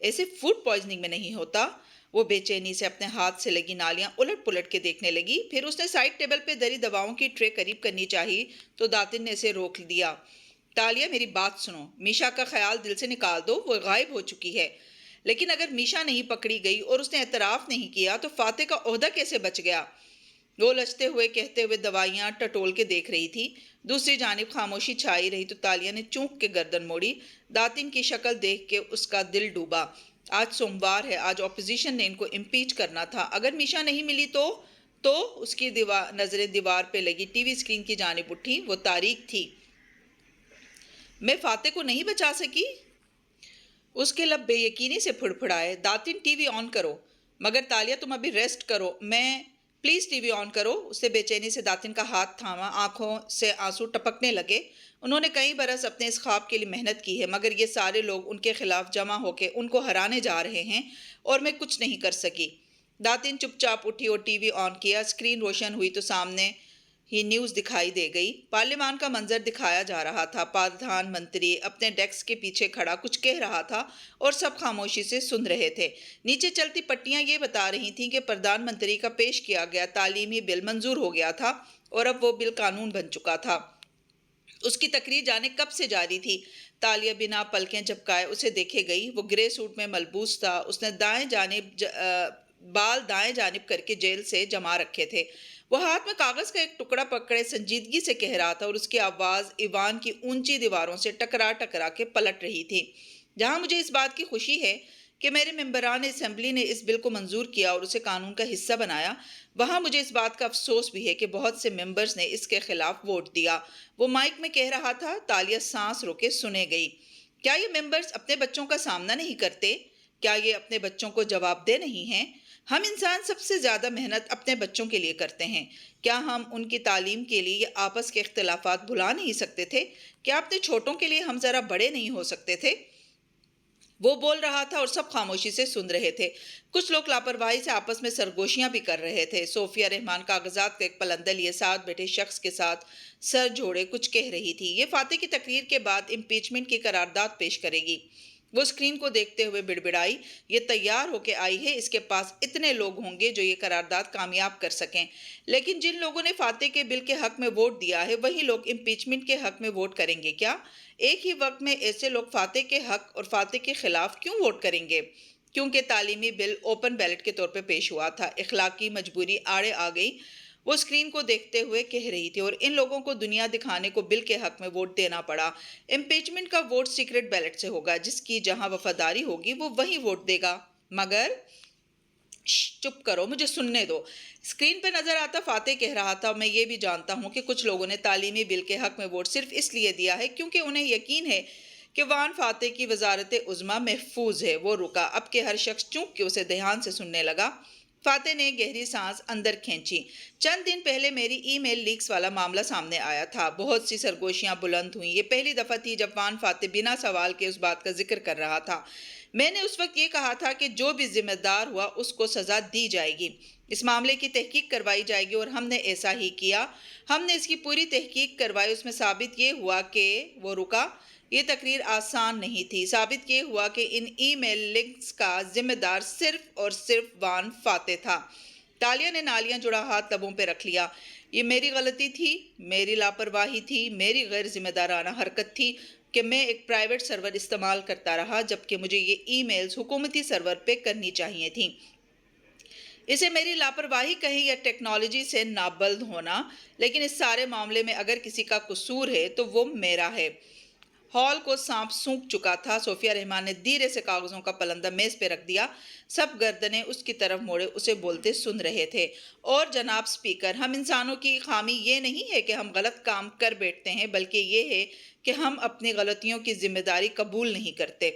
ایسے food poisoning میں نہیں ہوتا۔ وہ بے چینی سے اپنے ہاتھ سے لگی نالیاں الٹ پلٹ کے دیکھنے لگی۔ پھر اس نے سائڈ ٹیبل پہ دری دواؤں کی ٹرے قریب کرنی چاہی تو داتن نے اسے روک دیا۔ تالیہ، میری بات سنو، میشا کا خیال دل سے نکال دو، وہ غائب ہو چکی ہے۔ لیکن اگر میشا نہیں پکڑی گئی اور اس نے اعتراف نہیں کیا تو فاتح کا عہدہ کیسے بچ گیا؟ وہ لچتے ہوئے کہتے ہوئے دوائیاں ٹٹول کے دیکھ رہی تھی۔ دوسری جانب خاموشی چھائی رہی تو تالیہ نے چونک کے گردن موڑی۔ داتن کی شکل دیکھ کے اس کا دل ڈوبا۔ آج سوموار ہے، آج اپوزیشن نے ان کو امپیچ کرنا تھا۔ اگر میشا نہیں ملی تو اس کی نظریں دیوار پہ لگی ٹی وی اسکرین کی جانب اٹھی۔ وہ تاریک تھی۔ میں فاتح کو نہیں بچا سکی؟ اس کے لب بے یقینی سے پھڑپھڑائے۔ داتن، ٹی وی آن کرو۔ مگر تالیہ، تم ابھی ریسٹ کرو۔ پلیز ٹی وی آن کرو۔ اس نے بے چینی سے داتن کا ہاتھ تھاما۔ آنکھوں سے آنسو ٹپکنے لگے۔ انہوں نے کئی برس اپنے اس خواب کے لیے محنت کی ہے، مگر یہ سارے لوگ ان کے خلاف جمع ہو کے ان کو ہرانے جا رہے ہیں اور میں کچھ نہیں کر سکی۔ داتن چپ چاپ اٹھی اور ٹی وی آن کیا۔ اسکرین روشن ہوئی تو سامنے ہی نیوز دکھائی دے گئی۔ پارلیمان کا منظر دکھایا جا رہا تھا۔ پردھان منتری اپنے ڈیسک کے پیچھے کھڑا کچھ کہہ رہا تھا اور سب خاموشی سے سن رہے تھے۔ نیچے چلتی پٹیاں یہ بتا رہی تھیں کہ پردھان منتری کا پیش کیا گیا تعلیمی بل منظور ہو گیا تھا اور اب وہ بل قانون بن چکا تھا۔ اس کی تقریر جانے کب سے جاری تھی۔ تالیہ بنا پلکیں جھپکائے اسے دیکھے گئی۔ وہ گرے سوٹ میں ملبوس تھا۔ اس نے بال دائیں جانب کر کے جیل سے جما رکھے تھے۔ وہ ہاتھ میں کاغذ کا ایک ٹکڑا پکڑے سنجیدگی سے کہہ رہا تھا اور اس کی آواز ایوان کی اونچی دیواروں سے ٹکرا ٹکرا کے پلٹ رہی تھی۔ جہاں مجھے اس بات کی خوشی ہے کہ میرے ممبران اسمبلی نے اس بل کو منظور کیا اور اسے قانون کا حصہ بنایا، وہاں مجھے اس بات کا افسوس بھی ہے کہ بہت سے ممبرز نے اس کے خلاف ووٹ دیا۔ وہ مائک میں کہہ رہا تھا۔ تالیہ سانس روکے سنے گئی۔ کیا یہ ممبرز اپنے بچوں کا سامنا نہیں کرتے؟ کیا یہ اپنے بچوں کو جواب دہ نہیں ہیں؟ ہم انسان سب سے زیادہ محنت اپنے بچوں کے لیے کرتے ہیں۔ کیا ہم ان کی تعلیم کے لیے یہ آپس کے اختلافات بھلا نہیں سکتے تھے؟ کیا اپنے چھوٹوں کے لیے ہم ذرا بڑے نہیں ہو سکتے تھے؟ وہ بول رہا تھا اور سب خاموشی سے سن رہے تھے۔ کچھ لوگ لاپرواہی سے آپس میں سرگوشیاں بھی کر رہے تھے۔ صوفیہ رحمان کاغذات کا ایک پلندہ لیے ساتھ بیٹھے شخص کے ساتھ سر جوڑے کچھ کہہ رہی تھی۔ یہ فاتح کی تقریر کے بعد امپیچمنٹ کی قرارداد پیش کرے گی۔ وہ اسکرین کو دیکھتے ہوئے بڑبڑائی، یہ تیار ہو کے آئی ہے، اس کے پاس اتنے لوگ ہوں گے جو یہ قرارداد کامیاب کر سکیں۔ لیکن جن لوگوں نے فاتح کے بل کے حق میں ووٹ دیا ہے وہی لوگ امپیچمنٹ کے حق میں ووٹ کریں گے کیا؟ ایک ہی وقت میں ایسے لوگ فاتح کے حق اور فاتح کے خلاف کیوں ووٹ کریں گے؟ کیونکہ تعلیمی بل اوپن بیلٹ کے طور پہ پیش ہوا تھا۔ اخلاقی مجبوری آڑے آ گئی۔ وہ اسکرین کو دیکھتے ہوئے کہہ رہی تھی، اور ان لوگوں کو دنیا دکھانے کو بل کے حق میں ووٹ دینا پڑا۔ امپیچمنٹ کا ووٹ سیکرٹ بیلٹ سے ہوگا۔ جس کی جہاں وفاداری ہوگی وہ وہی ووٹ دے گا۔ مگر چپ کرو، مجھے سننے دو۔ اسکرین پہ نظر آتا فاتح کہہ رہا تھا، میں یہ بھی جانتا ہوں کہ کچھ لوگوں نے تعلیمی بل کے حق میں ووٹ صرف اس لیے دیا ہے کیونکہ انہیں یقین ہے کہ وان فاتح کی وزارت عظمیٰ محفوظ ہے۔ وہ رکا۔ اب کہ ہر شخص چونک کے اسے دھیان سے سننے لگا۔ فاتح نے گہری سانس اندر کھینچی۔ چند دن پہلے میری ای میل لیکس والا معاملہ سامنے آیا تھا۔ بہت سی سرگوشیاں بلند ہوئیں۔ یہ پہلی دفعہ تھی جب وان فاتح بنا سوال کے اس بات کا ذکر کر رہا تھا۔ میں نے اس وقت یہ کہا تھا کہ جو بھی ذمہ دار ہوا اس کو سزا دی جائے گی۔ اس معاملے کی تحقیق کروائی جائے گی اور ہم نے ایسا ہی کیا۔ ہم نے اس کی پوری تحقیق کروائی۔ اس میں ثابت یہ ہوا کہ وہ رکا۔ یہ تقریر آسان نہیں تھی۔ ثابت یہ ہوا کہ ان ای میل لنکس کا ذمہ دار صرف اور صرف وان فاتح تھا۔ تالیہ نے نالیاں جڑا ہاتھ لبوں پہ رکھ لیا۔ یہ میری غلطی تھی، میری لاپرواہی تھی، میری غیر ذمہ دارانہ حرکت تھی کہ میں ایک پرائیویٹ سرور استعمال کرتا رہا جبکہ مجھے یہ ای میلز حکومتی سرور پہ کرنی چاہیے تھیں۔ اسے میری لاپرواہی کہیں یا ٹیکنالوجی سے نابلد ہونا، لیکن اس سارے معاملے میں اگر کسی کا قصور ہے تو وہ میرا ہے۔ ہال کو سانپ سونکھ چکا تھا۔ صوفیہ رحمان نے دھیرے سے کاغذوں کا پلندہ میز پہ رکھ دیا۔ سب گردنیں اس کی طرف موڑے اسے بولتے سن رہے تھے۔ اور جناب سپیکر، ہم انسانوں کی خامی یہ نہیں ہے کہ ہم غلط کام کر بیٹھتے ہیں، بلکہ یہ ہے کہ ہم اپنی غلطیوں کی ذمہ داری قبول نہیں کرتے۔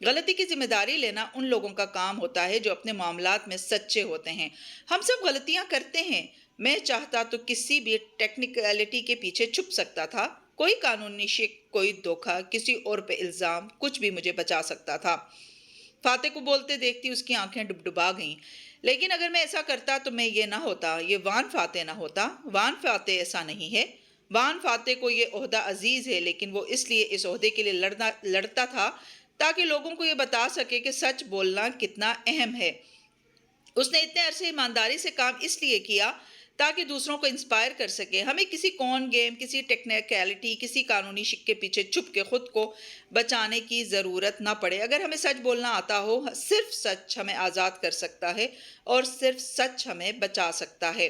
غلطی کی ذمہ داری لینا ان لوگوں کا کام ہوتا ہے جو اپنے معاملات میں سچے ہوتے ہیں۔ ہم سب غلطیاں کرتے ہیں۔ میں چاہتا تو کسی بھی ٹیکنیکلٹی کے پیچھے چھپ سکتا تھا۔ کوئی قانونی شک، کوئی دھوکہ، کسی اور پہ الزام، کچھ بھی مجھے بچا سکتا تھا۔ فاتح کو بولتے دیکھتی اس کی آنکھیں ڈبڈبا گئیں۔ لیکن اگر میں ایسا کرتا تو میں یہ نہ ہوتا، یہ وان فاتح نہ ہوتا۔ وان فاتح ایسا نہیں ہے۔ وان فاتح کو یہ عہدہ عزیز ہے، لیکن وہ اس لیے اس عہدے کے لیے لڑتا تھا تاکہ لوگوں کو یہ بتا سکے کہ سچ بولنا کتنا اہم ہے۔ اس نے اتنے عرصے ایمانداری سے کام اس لیے کیا تاکہ دوسروں کو انسپائر کر سکے۔ ہمیں کسی کون گیم، کسی ٹیکنیکلٹی، کسی قانونی شک کے پیچھے چھپ کے خود کو بچانے کی ضرورت نہ پڑے۔ اگر ہمیں سچ بولنا آتا ہو، صرف سچ ہمیں آزاد کر سکتا ہے اور صرف سچ ہمیں بچا سکتا ہے۔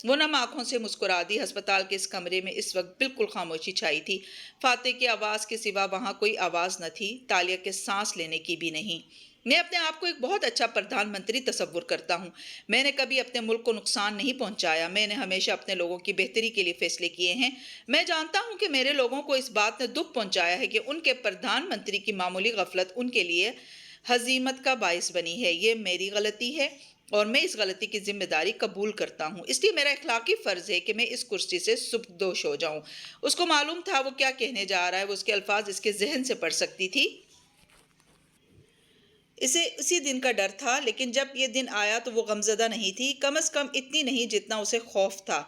وہ نم آنکھوں سے مسکرا دی۔ ہسپتال کے اس کمرے میں اس وقت بالکل خاموشی چھائی تھی۔ فاتح کی آواز کے سوا وہاں کوئی آواز نہ تھی، تالیہ کے سانس لینے کی بھی نہیں۔ میں اپنے آپ کو ایک بہت اچھا پردھان منتری تصور کرتا ہوں۔ میں نے کبھی اپنے ملک کو نقصان نہیں پہنچایا۔ میں نے ہمیشہ اپنے لوگوں کی بہتری کے لیے فیصلے کیے ہیں۔ میں جانتا ہوں کہ میرے لوگوں کو اس بات نے دکھ پہنچایا ہے کہ ان کے پردھان منتری کی معمولی غفلت ان کے لیے ہزیمت کا باعث بنی ہے۔ یہ میری غلطی ہے اور میں اس غلطی کی ذمہ داری قبول کرتا ہوں۔ اس لیے میرا اخلاقی فرض ہے کہ میں اس کرسی سے سبکدوش ہو جاؤں۔ اس کو معلوم تھا وہ کیا کہنے جا رہا ہے۔ وہ اس کے الفاظ اس کے ذہن سے پڑھ سکتی تھی۔ اسے اسی دن کا ڈر تھا، لیکن جب یہ دن آیا تو وہ غمزدہ نہیں تھی، کم از کم اتنی نہیں جتنا اسے خوف تھا۔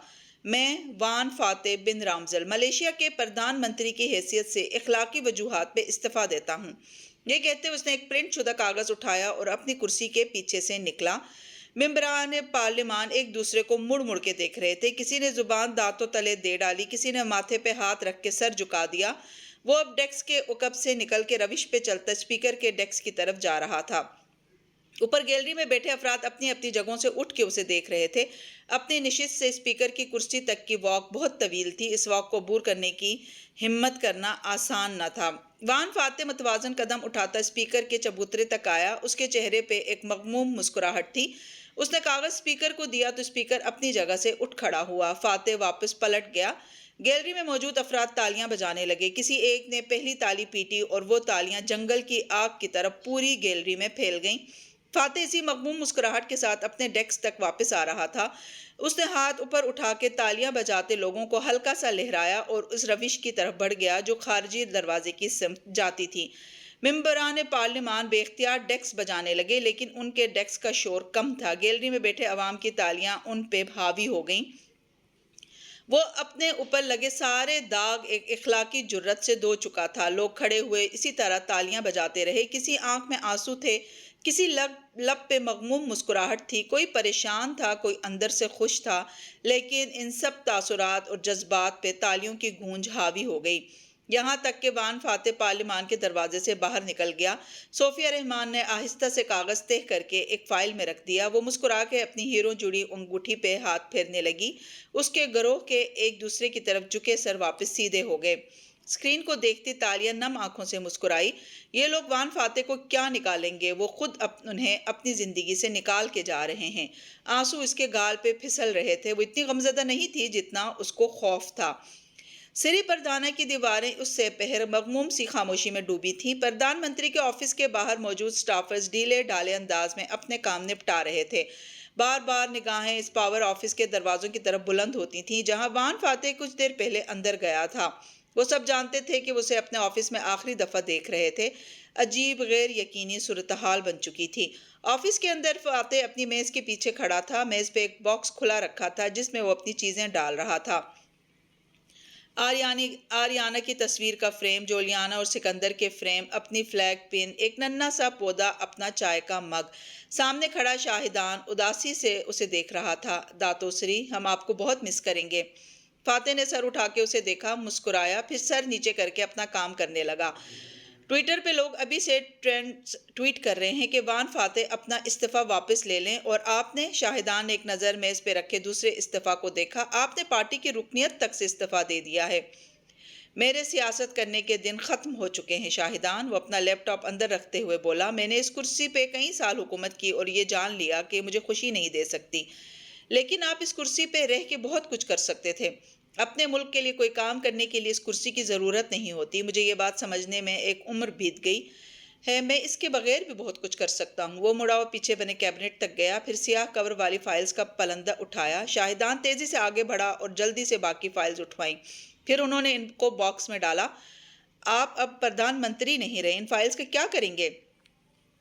میں وان فاتح بن رامزل ملیشیا کے پردھان منتری کی حیثیت سے اخلاقی وجوہات پہ استعفیٰ دیتا ہوں۔ یہ کہتے اس نے ایک پرنٹ شدہ کاغذ اٹھایا اور اپنی کرسی کے پیچھے سے نکلا۔ ممبران پارلیمان ایک دوسرے کو مڑ مڑ کے دیکھ رہے تھے۔ کسی نے زبان دانتوں تلے دے ڈالی، کسی نے ماتھے پہ ہاتھ رکھ کے سر جھکا دیا۔ وہ اب ڈیسک کے عقب سے نکل کے روش پہ چلتا اسپیکر کے ڈیسک کی طرف جا رہا تھا۔ اوپر گیلری میں بیٹھے افراد اپنی اپنی جگہوں سے اٹھ کے اسے دیکھ رہے تھے۔ اپنی نشست سے اسپیکر کی کرسی تک کی واک بہت طویل تھی۔ اس واک کو عبور کرنے کی ہمت کرنا آسان نہ تھا۔ وان فاتح متوازن قدم اٹھاتا اسپیکر کے چبوترے تک آیا۔ اس کے چہرے پہ ایک مغموم مسکراہٹ تھی۔ اس نے کاغذ اسپیکر کو دیا تو اسپیکر اپنی جگہ سے اٹھ کھڑا ہوا۔ فاتح واپس پلٹ گیا۔ گیلری میں موجود افراد تالیاں بجانے لگے۔ کسی ایک نے پہلی تالی پیٹی اور وہ تالیاں جنگل کی آگ کی طرح پوری گیلری میں پھیل گئیں۔ فاتح اسی مغموم مسکراہٹ کے ساتھ اپنے ڈیسک تک واپس آ رہا تھا۔ اس نے ہاتھ اوپر اٹھا کے تالیاں بجاتے لوگوں کو ہلکا سا لہرایا اور اس روش کی طرف بڑھ گیا جو خارجی دروازے کی سمت جاتی تھی۔ ممبران پارلیمان بے اختیار ڈیسک بجانے لگے، لیکن ان کے ڈیسک کا شور کم تھا۔ گیلری میں بیٹھے عوام کی تالیاں ان پہ حاوی ہو گئیں۔ وہ اپنے اوپر لگے سارے داغ ایک اخلاقی جرات سے دھو چکا تھا۔ لوگ کھڑے ہوئے اسی طرح تالیاں بجاتے رہے۔ کسی آنکھ میں آنسو تھے، کسی لب پہ مغموم مسکراہٹ تھی۔ کوئی پریشان تھا، کوئی اندر سے خوش تھا، لیکن ان سب تاثرات اور جذبات پہ تالیوں کی گونج حاوی ہو گئی، یہاں تک کہ وان فاتح پارلیمان کے دروازے سے باہر نکل گیا۔ صوفیہ رحمان نے آہستہ سے کاغذ تہہ کر کے ایک فائل میں رکھ دیا۔ وہ مسکرا کے اپنی ہیروں جڑی انگوٹھی پہ ہاتھ پھیرنے لگی۔ اس کے گروہ کے ایک دوسرے کی طرف جھکے سر واپس سیدھے ہو گئے۔ اسکرین کو دیکھتی تالیہ نم آنکھوں سے مسکرائی۔ یہ لوگ وان فاتح کو کیا نکالیں گے؟ وہ خود انہیں اپنی زندگی سے نکال کے جا رہے ہیں۔ آنسو اس کے گال پہ پھسل رہے تھے۔ وہ اتنی غمزدہ نہیں تھی جتنا اس کو خوف تھا۔ سری پردھانہ کی دیواریں اس سے پہر مغموم سی خاموشی میں ڈوبی تھیں۔ پردھان منتری کے آفس کے باہر موجود سٹافرز ڈھیلے ڈھالے انداز میں اپنے کام نپٹا رہے تھے۔ بار بار نگاہیں اس پاور آفس کے دروازوں کی طرف بلند ہوتی تھیں جہاں وان فاتح کچھ دیر پہلے اندر گیا تھا۔ وہ سب جانتے تھے کہ وہ اسے اپنے آفس میں آخری دفعہ دیکھ رہے تھے۔ عجیب غیر یقینی صورتحال بن چکی تھی۔ آفس کے اندر فاتح اپنی میز کے پیچھے کھڑا تھا۔ میز پہ ایک باکس کھلا رکھا تھا جس میں وہ اپنی چیزیں ڈال رہا تھا۔ آریانہ کی تصویر کا فریم، جولیانا اور سکندر کے فریم، اپنی فلیگ پن، ایک ننھا سا پودا، اپنا چائے کا مگ۔ سامنے کھڑا شاہدان اداسی سے اسے دیکھ رہا تھا۔ داتوسری، ہم آپ کو بہت مس کریں گے۔ فاتح نے سر اٹھا کے اسے دیکھا، مسکرایا، پھر سر نیچے کر کے اپنا کام کرنے لگا۔ ٹویٹر پہ لوگ ابھی سے ٹرینڈز ٹویٹ کر رہے ہیں کہ وان فاتح اپنا استعفیٰ واپس لے لیں، اور آپ نے، شاہدان نے ایک نظر میز پہ رکھے دوسرے استعفیٰ کو دیکھا، آپ نے پارٹی کی رکنیت تک سے استعفیٰ دے دیا ہے۔ میرے سیاست کرنے کے دن ختم ہو چکے ہیں شاہدان، وہ اپنا لیپ ٹاپ اندر رکھتے ہوئے بولا۔ میں نے اس کرسی پہ کئی سال حکومت کی اور یہ جان لیا کہ مجھے خوشی نہیں دے سکتی، لیکن آپ اس کرسی پہ رہ کے بہت کچھ کر سکتے تھے۔ اپنے ملک کے لیے کوئی کام کرنے کے لیے اس کرسی کی ضرورت نہیں ہوتی۔ مجھے یہ بات سمجھنے میں ایک عمر بیت گئی ہے، میں اس کے بغیر بھی بہت کچھ کر سکتا ہوں۔ وہ مڑا اور پیچھے بنے کیبنٹ تک گیا، پھر سیاہ کور والی فائلز کا پلندہ اٹھایا۔ شاہدان تیزی سے آگے بڑھا اور جلدی سے باقی فائلز اٹھوائیں، پھر انہوں نے ان کو باکس میں ڈالا۔ آپ اب پردھان منتری نہیں رہے، ان فائلز کا کیا کریں گے؟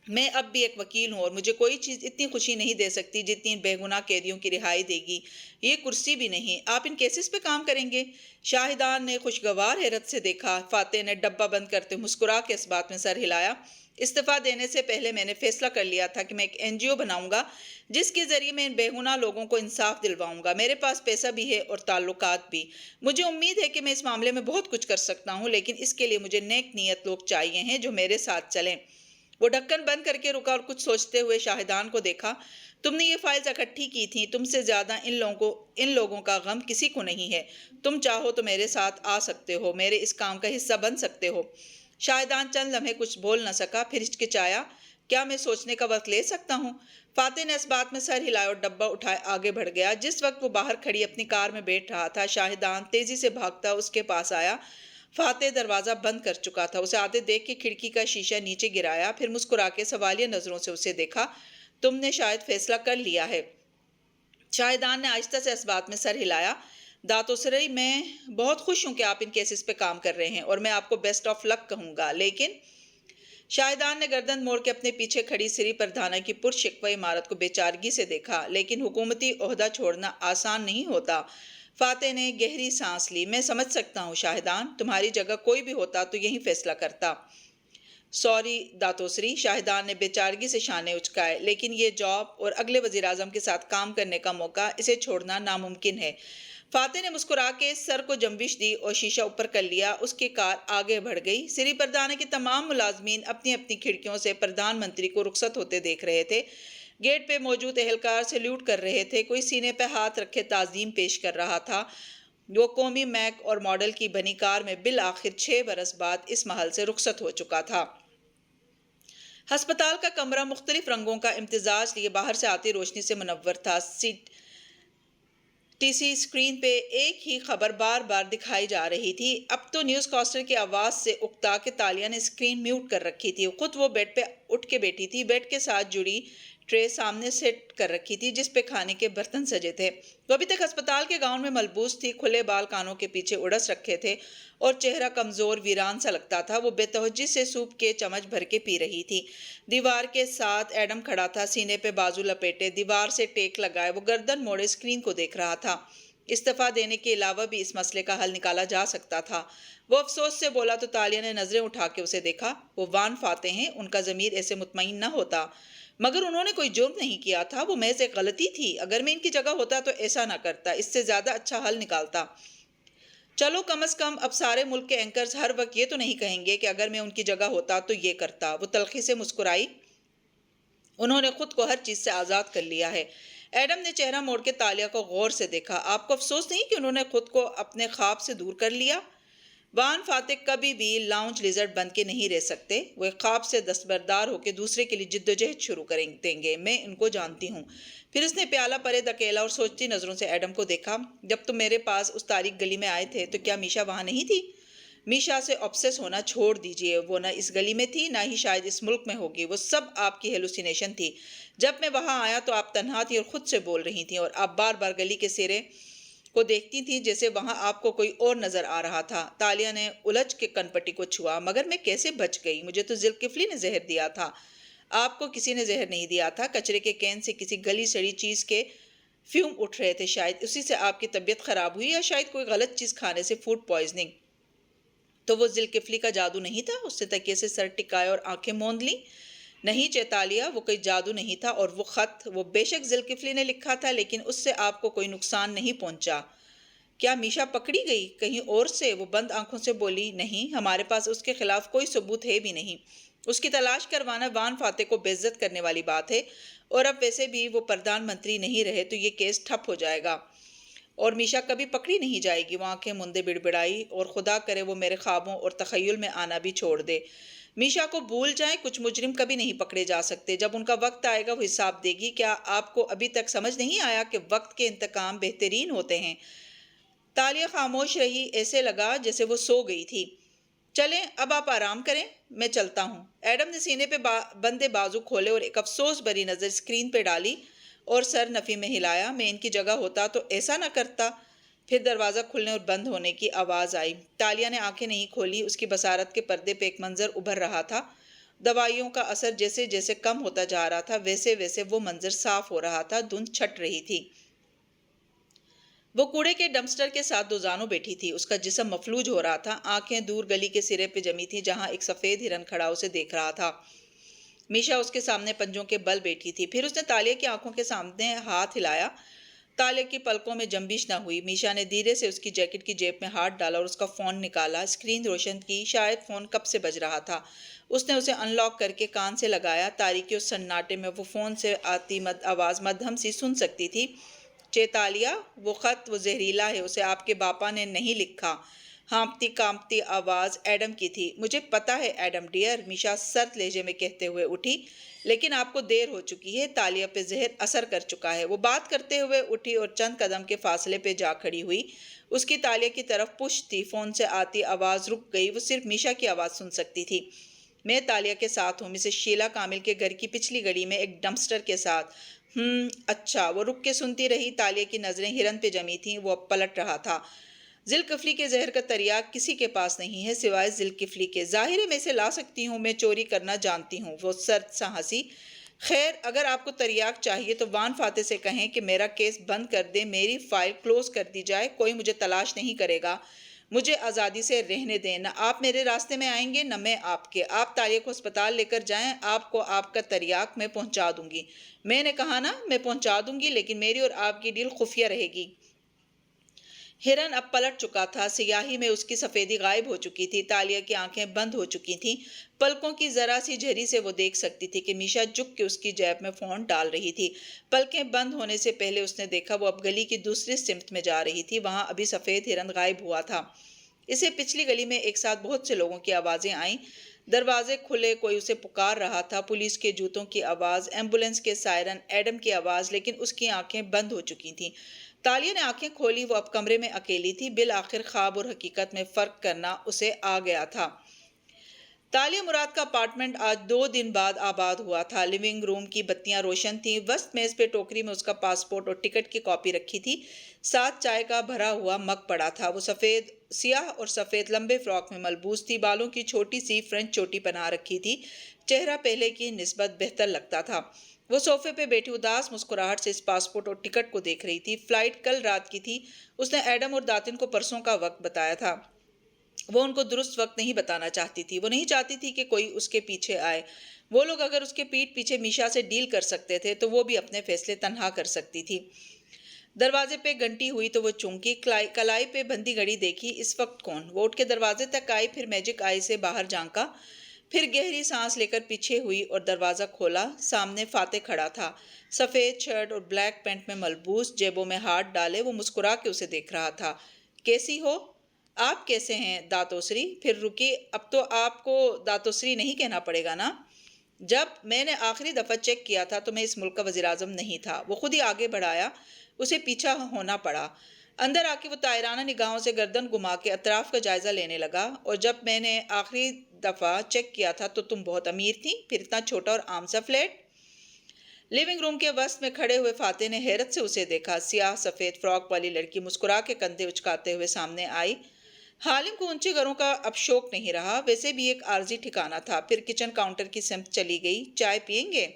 میں اب بھی ایک وکیل ہوں اور مجھے کوئی چیز اتنی خوشی نہیں دے سکتی جتنی بے گناہ قیدیوں کی رہائی دے گی۔ یہ کرسی بھی نہیں۔ آپ ان کیسز پہ کام کریں گے؟ شاہدان نے خوشگوار حیرت سے دیکھا۔ فاتح نے ڈبہ بند کرتے مسکرا کے اس بات میں سر ہلایا۔ استعفیٰ دینے سے پہلے میں نے فیصلہ کر لیا تھا کہ میں ایک NGO بناؤں گا جس کے ذریعے میں ان بے گناہ لوگوں کو انصاف دلواؤں گا۔ میرے پاس پیسہ بھی ہے اور تعلقات بھی۔ مجھے امید ہے کہ میں اس معاملے میں بہت کچھ کر سکتا ہوں، لیکن اس کے لیے مجھے نیک نیت لوگ چاہیے ہیں جو میرے ساتھ چلیں۔ وہ ڈھکن بند کر کے رکا اور کچھ سوچتے ہوئے شاہدان کو دیکھا۔ تم نے یہ فائلز اکٹھی کی تھیں، تم سے زیادہ ان لوگوں کا غم کسی کو نہیں ہے۔ تم چاہو تو میرے ساتھ آ سکتے ہو، میرے اس کام کا حصہ بن سکتے ہو۔ شاہدان چند لمحے کچھ بول نہ سکا، پھر ہچکچایا۔ کیا میں سوچنے کا وقت لے سکتا ہوں؟ فاتح نے اس بات میں سر ہلایا اور ڈبہ اٹھائے آگے بڑھ گیا۔ جس وقت وہ باہر کھڑی اپنی کار میں بیٹھ رہا تھا، شاہدان تیزی سے بھاگتا اس کے پاس آیا۔ فاتح دروازہ بند کر چکا تھا۔ اسے آتے دیکھ کے کھڑکی کا شیشہ نیچے گرایا، پھر مسکرا کے سوالیہ نظروں سے اسے دیکھا۔ تم نے شاید فیصلہ کر لیا ہے۔ شاہدان نے آہستہ سے اس بات میں سر ہلایا۔ داتوسری، میں بہت خوش ہوں کہ آپ ان کیسز پہ کام کر رہے ہیں اور میں آپ کو بیسٹ آف لک کہوں گا، لیکن شاہدان نے گردن موڑ کے اپنے پیچھے کھڑی سری پردھانا کی پرشکوہ عمارت کو بے چارگی سے دیکھا۔ لیکن حکومتی عہدہ چھوڑنا آسان نہیں ہوتا۔ فاتح نے گہری سانس لی۔ میں سمجھ سکتا ہوں شاہدان، تمہاری جگہ کوئی بھی ہوتا تو یہی فیصلہ کرتا۔ سوری داتوسری، شاہدان نے بے چارگی سے شانے اچکائے، لیکن یہ جاب اور اگلے وزیر اعظم کے ساتھ کام کرنے کا موقع، اسے چھوڑنا ناممکن ہے۔ فاتح نے مسکرا کے سر کو جنبش دی اور شیشہ اوپر کر لیا۔ اس کی کار آگے بڑھ گئی۔ سری پردھانا کے تمام ملازمین اپنی اپنی کھڑکیوں سے پردھان منتری کو رخصت ہوتے دیکھ رہے تھے۔ گیٹ پہ موجود اہلکار سیلیوٹ کر رہے تھے، کوئی سینے پہ ہاتھ رکھے تعظیم پیش کر رہا تھا۔ وہ قومی میک اور ماڈل کی بنی کار میں بالآخر 6 برس بعد اس محل سے رخصت ہو چکا تھا۔ ہسپتال کا کمرہ مختلف رنگوں کا امتزاج لیے باہر سے آتی روشنی سے منور تھا۔ TC اسکرین پہ ایک ہی خبر بار بار دکھائی جا رہی تھی۔ اب تو نیوز کاسٹر کی آواز سے اکتا کہ تالیہ نے اسکرین میوٹ کر رکھی تھی۔ خود وہ بیڈ پہ اٹھ کے بیٹھی تھی۔ بیڈ کے ساتھ جڑی ٹرے سامنے سیٹ کر رکھی تھی جس پہ کھانے کے برتن سجے تھے۔ وہ ابھی تک ہسپتال کے گاؤن میں ملبوس تھی، کھلے بال کانوں کے پیچھے اڑس رکھے تھے اور چہرہ کمزور ویران سا لگتا تھا۔ وہ بے توجہ سے سوپ کے چمچ بھر کے پی رہی تھی۔ دیوار کے ساتھ ایڈم کھڑا تھا، سینے پہ بازو لپیٹے، دیوار سے ٹیک لگائے، وہ گردن موڑے اسکرین کو دیکھ رہا تھا۔ استعفیٰ دینے کے علاوہ بھی اس مسئلے کا حل نکالا جا سکتا تھا۔ وہ افسوس سے بولا تو تالیہ نے نظریں اٹھا کے اسے دیکھا۔ وہ وان فاتح ہیں، ان کا ضمیر ایسے مطمئن نہ ہوتا۔ مگر انہوں نے کوئی جرم نہیں کیا تھا، وہ محض ایک غلطی تھی۔ اگر میں ان کی جگہ ہوتا تو ایسا نہ کرتا، اس سے زیادہ اچھا حل نکالتا۔ چلو کم از کم اب سارے ملک کے اینکرز ہر وقت یہ تو نہیں کہیں گے کہ اگر میں ان کی جگہ ہوتا تو یہ کرتا۔ وہ تلخی سے مسکرائی۔ انہوں نے خود کو ہر چیز سے آزاد کر لیا ہے۔ ایڈم نے چہرہ موڑ کے تالیہ کو غور سے دیکھا۔ آپ کو افسوس نہیں کہ انہوں نے خود کو اپنے خواب سے دور کر لیا؟ وان فاتح کبھی بھی لاؤنج لیزرڈ بن کے نہیں رہ سکتے۔ وہ ایک خواب سے دستبردار ہو کے دوسرے کے لیے جد و جہد شروع کر دیں گے۔ میں ان کو جانتی ہوں۔ پھر اس نے پیالہ پرے دھکیلا اور سوچتی نظروں سے ایڈم کو دیکھا۔ جب تم میرے پاس اس تاریک گلی میں آئے تھے تو کیا میشا وہاں نہیں تھی؟ میشا سے آبسیس ہونا چھوڑ دیجئے۔ وہ نہ اس گلی میں تھی، نہ ہی شاید اس ملک میں ہوگی۔ وہ سب آپ کی ہیلوسینیشن تھی۔ جب میں وہاں آیا تو آپ تنہا تھی اور خود سے بول رہی تھیں، اور آپ بار بار گلی کے سرے کو دیکھتی تھی جیسے وہاں آپ کو کوئی اور نظر آ رہا تھا۔ تالیہ نے الجھ کے کن پٹی کو چھوا۔ مگر میں کیسے بچ گئی؟ مجھے تو ذوالکفلی نے زہر دیا تھا۔ آپ کو کسی نے زہر نہیں دیا تھا۔ کچرے کے کین سے کسی گلی سڑی چیز کے فیوم اٹھ رہے تھے، شاید اسی سے آپ کی طبیعت خراب ہوئی، یا شاید کوئی غلط چیز کھانے سے فوڈ پوائزننگ۔ تو وہ ذوالکفلی کا جادو نہیں تھا؟ اس نے تکیے سے سر ٹکائے اور آنکھیں موند لیں۔ نہیں چیتالیہ، وہ کوئی جادو نہیں تھا، اور وہ خط، وہ بے شک ذوالکفلی نے لکھا تھا، لیکن اس سے آپ کو کوئی نقصان نہیں پہنچا۔ کیا میشا پکڑی گئی کہیں اور سے؟ وہ بند آنکھوں سے بولی۔ نہیں، ہمارے پاس اس کے خلاف کوئی ثبوت ہے بھی نہیں۔ اس کی تلاش کروانا وان فاتح کو بے عزت کرنے والی بات ہے، اور اب ویسے بھی وہ پردھان منتری نہیں رہے تو یہ کیس ٹھپ ہو جائے گا، اور میشا کبھی پکڑی نہیں جائے گی۔ وہ آنکھیں موندے بڑبڑائی، اور خدا کرے وہ میرے خوابوں اور تخیل میں آنا بھی چھوڑ دے۔ میشا کو بھول جائیں، کچھ مجرم کبھی نہیں پکڑے جا سکتے۔ جب ان کا وقت آئے گا وہ حساب دے گی۔ کیا آپ کو ابھی تک سمجھ نہیں آیا کہ وقت کے انتقام بہترین ہوتے ہیں؟ تالیہ خاموش رہی، ایسے لگا جیسے وہ سو گئی تھی۔ چلیں اب آپ آرام کریں، میں چلتا ہوں۔ ایڈم نے سینے پہ بندے بازو کھولے اور ایک افسوس بھری نظر اسکرین پہ ڈالی اور سر نفی میں ہلایا۔ میں ان کی جگہ ہوتا تو ایسا نہ کرتا۔ پھر دروازہ کھلنے اور بند ہونے کی آواز آئی۔ تالیہ نے آنکھیں نہیں کھولی۔ اس کی بصارت کے پردے پہ ایک منظر ابھر رہا تھا۔ دوائیوں کا اثر جیسے جیسے کم ہوتا جا رہا تھا ویسے ویسے وہ منظر صاف ہو رہا تھا، دھند چھٹ رہی تھی۔ وہ کوڑے کے ڈمپسٹر کے ساتھ دو زانوں بیٹھی تھی، اس کا جسم مفلوج ہو رہا تھا، آنکھیں دور گلی کے سرے پہ جمی تھی جہاں ایک سفید ہرن کھڑا اسے دیکھ رہا تھا۔ میشا اس کے سامنے پنجوں کے بل بیٹھی تھی، پھر اس نے تالیہ کی آنکھوں کے سامنے ہاتھ ہلایا۔ تالیہ کی پلکوں میں جنبش نہ ہوئی۔ میشا نے دھیرے سے اس کی جیکٹ کی جیب میں ہاتھ ڈالا اور اس کا فون نکالا، اسکرین روشن کی، شاید فون کب سے بج رہا تھا۔ اس نے اسے ان لاک کر کے کان سے لگایا، تاریکی اور سناٹے میں وہ فون سے آتی آواز مدھم سی سن سکتی تھی۔ چیتالیہ، وہ خط، وہ زہریلا ہے، اسے آپ کے باپا نے نہیں لکھا۔ ہانپتی کانپتی آواز ایڈم کی تھی۔ مجھے پتا ہے ایڈم ڈیئر، میشا سرد لہجے میں کہتے ہوئے اٹھی، لیکن آپ کو دیر ہو چکی ہے، تالیہ پہ زہر اثر کر چکا ہے۔ وہ بات کرتے ہوئے اٹھی اور چند قدم کے فاصلے پہ جا کھڑی ہوئی۔ اس کی تالیہ کی طرف پشت تھی، فون سے آتی آواز رک گئی، وہ صرف میشا کی آواز سن سکتی تھی۔ میں تالیہ کے ساتھ ہوں، مسز شیلا کامل کے گھر کی پچھلی گلی میں ایک ڈمپسٹر کے ساتھ۔ اچھا۔ وہ رک کے سنتی رہی، تالیہ کی نظریں ہرن پہ جمی تھیں، وہ اب پلٹ رہا تھا۔ ذوالکفلی کے زہر کا تریاق کسی کے پاس نہیں ہے سوائے ذوالکفلی کے۔ ظاہر ہے میں اسے لا سکتی ہوں، میں چوری کرنا جانتی ہوں۔ وہ سرد سا ہنسی۔ خیر، اگر آپ کو تریاق چاہیے تو وان فاتح سے کہیں کہ میرا کیس بند کر دے، میری فائل کلوز کر دی جائے، کوئی مجھے تلاش نہیں کرے گا، مجھے آزادی سے رہنے دیں۔ نہ آپ میرے راستے میں آئیں گے نہ میں آپ کے۔ آپ تالیہ کو ہسپتال لے کر جائیں، آپ کو آپ کا تریاق میں پہنچا دوں گی۔ میں نے کہا نا، میں پہنچا دوں گی، لیکن میری اور آپ کی ڈیل خفیہ رہے گی۔ ہرن اب پلٹ چکا تھا، سیاہی میں اس کی سفیدی غائب ہو چکی تھی، تالیہ کی آنکھیں بند ہو چکی تھیں، پلکوں کی ذرا سی جھری سے وہ دیکھ سکتی تھی کہ میشا جھک کے اس کی جیب میں فون ڈال رہی تھی۔ پلکیں بند ہونے سے پہلے اس نے دیکھا وہ اب گلی کی دوسری سمت میں جا رہی تھی، وہاں ابھی سفید ہرن غائب ہوا تھا۔ اسے پچھلی گلی میں ایک ساتھ بہت سے لوگوں کی آوازیں آئیں، دروازے کھلے، کوئی اسے پکار رہا تھا، پولیس کے جوتوں کی آواز، ایمبولینس کے سائرن، ایڈم کی آواز، لیکن اس کی آنکھیں بند ہو چکی تھیں۔ تالیہ نے آنکھیں کھولی، وہ اب کمرے میں اکیلی تھی، بالآخر خواب اور حقیقت میں فرق کرنا اسے آ گیا تھا۔ تالیہ مراد کا اپارٹمنٹ آج 2 دن بعد آباد ہوا تھا۔ لیونگ روم کی بتیاں روشن تھیں، وسط میز پہ ٹوکری میں اس کا پاسپورٹ اور ٹکٹ کی کاپی رکھی تھی، ساتھ چائے کا بھرا ہوا مگ پڑا تھا۔ وہ سیاہ اور سفید لمبے فراک میں ملبوس تھی، بالوں کی چھوٹی سی فرنچ چوٹی بنا رکھی تھی، چہرہ پہلے کی نسبت بہتر لگتا تھا۔ وہ صوفے پہ بیٹھی اداس مسکراہٹ سے اس پاسپورٹ اور ٹکٹ کو دیکھ رہی تھی۔ فلائٹ کل رات کی تھی، اس نے ایڈم اور داتن کو پرسوں کا وقت بتایا تھا۔ وہ ان کو درست وقت نہیں بتانا چاہتی تھی، وہ نہیں چاہتی تھی کہ کوئی اس کے پیچھے آئے۔ وہ لوگ اگر اس کے پیٹھ پیچھے میشا سے ڈیل کر سکتے تھے تو وہ بھی اپنے فیصلے تنہا کر سکتی تھی۔ دروازے پہ گھنٹی ہوئی تو وہ چونکی، کلائی پہ بندھی گھڑی دیکھی، اس وقت کون؟ وہ اٹھ کے دروازے تک آئی، پھر میجک آئی سے باہر جھانکا، پھر گہری سانس لے کر پیچھے ہوئی اور دروازہ کھولا۔ سامنے فاتح کھڑا تھا، سفید شرٹ اور بلیک پینٹ میں ملبوس، جیبوں میں ہاتھ ڈالے، وہ مسکرا کے اسے دیکھ رہا تھا۔ کیسی ہو؟ آپ کیسے ہیں داتوسری؟ پھر رکی، اب تو آپ کو داتوسری نہیں کہنا پڑے گا نا؟ جب میں نے آخری دفعہ چیک کیا تھا تو میں اس ملک کا وزیر اعظم نہیں تھا۔ وہ خود ہی آگے بڑھایا، اسے پیچھا ہونا پڑا۔ اندر آ کے وہ طائرانہ نگاہوں سے گردن گھما کے اطراف کا جائزہ لینے لگا۔ اور جب میں نے آخری دفعہ چیک کیا تھا تو تم بہت امیر تھی، پھر اتنا چھوٹا اور عام سا فلیٹ؟ لیونگ روم کے وسط میں کھڑے ہوئے فاتح نے حیرت سے اسے دیکھا۔ سیاہ سفید فراک والی لڑکی مسکرا کے کندھے اچکاتے ہوئے سامنے آئی۔ حالم کو اونچے گھروں کا اب شوق نہیں رہا، ویسے بھی ایک عارضی ٹھکانہ تھا۔ پھر کچن کاؤنٹر کی سمت چلی گئی۔ چائے پئیں گے؟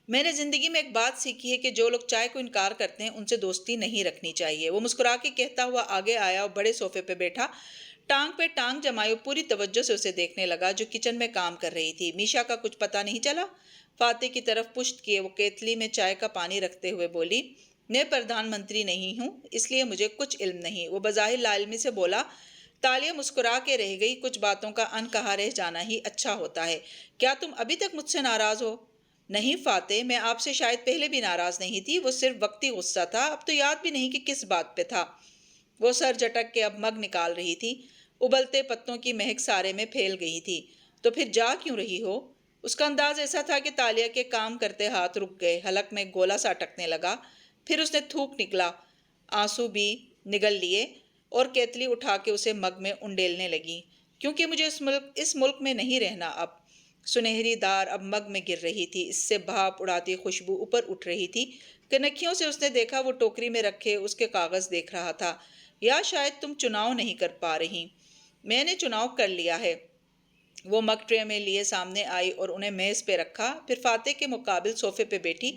میں نے زندگی میں ایک بات سیکھی ہے کہ جو لوگ چائے کو انکار کرتے ہیں ان سے دوستی نہیں رکھنی چاہیے۔ وہ مسکرا کے کہتا ہوا آگے آیا اور بڑے صوفے پہ بیٹھا، ٹانگ پہ ٹانگ جمائے پوری توجہ سے اسے دیکھنے لگا جو کچن میں کام کر رہی تھی۔ میشا کا کچھ پتہ نہیں چلا؟ فاتح کی طرف پشت کیے وہ کیتلی میں چائے کا پانی رکھتے ہوئے بولی، میں پردھان منتری نہیں ہوں، اس لیے مجھے کچھ علم نہیں۔ وہ بظاہر لا علمی سے بولا۔ تالیہ مسکرا کے رہ گئی، کچھ باتوں کا ان کہا رہ جانا ہی اچھا ہوتا ہے۔ کیا تم ابھی تک مجھ سے ناراض ہو؟ نہیں فاتح، میں آپ سے شاید پہلے بھی ناراض نہیں تھی، وہ صرف وقتی غصہ تھا، اب تو یاد بھی نہیں کہ کس بات پہ تھا۔ وہ سر جھٹک کے اب مگ نکال رہی تھی، ابلتے پتوں کی مہک سارے میں پھیل گئی تھی۔ تو پھر جا کیوں رہی ہو؟ اس کا انداز ایسا تھا کہ تالیہ کے کام کرتے ہاتھ رک گئے، حلق میں گولا سا اٹکنے لگا، پھر اس نے تھوک نکلا، آنسو بھی نگل لیے اور کیتلی اٹھا کے اسے مگ میں انڈیلنے لگی۔ کیونکہ مجھے اس ملک میں نہیں رہنا اب۔ سنہری دار اب مگ میں گر رہی تھی، اس سے بھاپ اڑاتی خوشبو اوپر اٹھ رہی تھی۔ کنکھیوں سے اس نے دیکھا وہ ٹوکری میں رکھے اس کے کاغذ دیکھ رہا تھا۔ یا شاید تم چناؤ نہیں کر پا رہی؟ میں نے چناؤ کر لیا ہے، وہ مگ ٹرے میں لیے سامنے آئی اور انہیں میز پہ رکھا، پھر فاتح کے مقابل صوفے پہ بیٹھی۔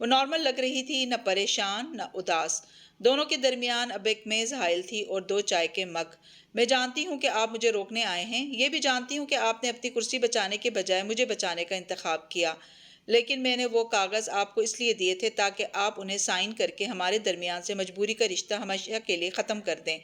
وہ نارمل لگ رہی تھی، نہ پریشان نہ اداس۔ دونوں کے درمیان اب ایک میز حائل تھی اور 2 چائے کے مگ۔ میں جانتی ہوں کہ آپ مجھے روکنے آئے ہیں، یہ بھی جانتی ہوں کہ آپ نے اپنی کرسی بچانے کے بجائے مجھے بچانے کا انتخاب کیا، لیکن میں نے وہ کاغذ آپ کو اس لیے دیے تھے تاکہ آپ انہیں سائن کر کے ہمارے درمیان سے مجبوری کا رشتہ ہمیشہ کے لیے ختم کر دیں۔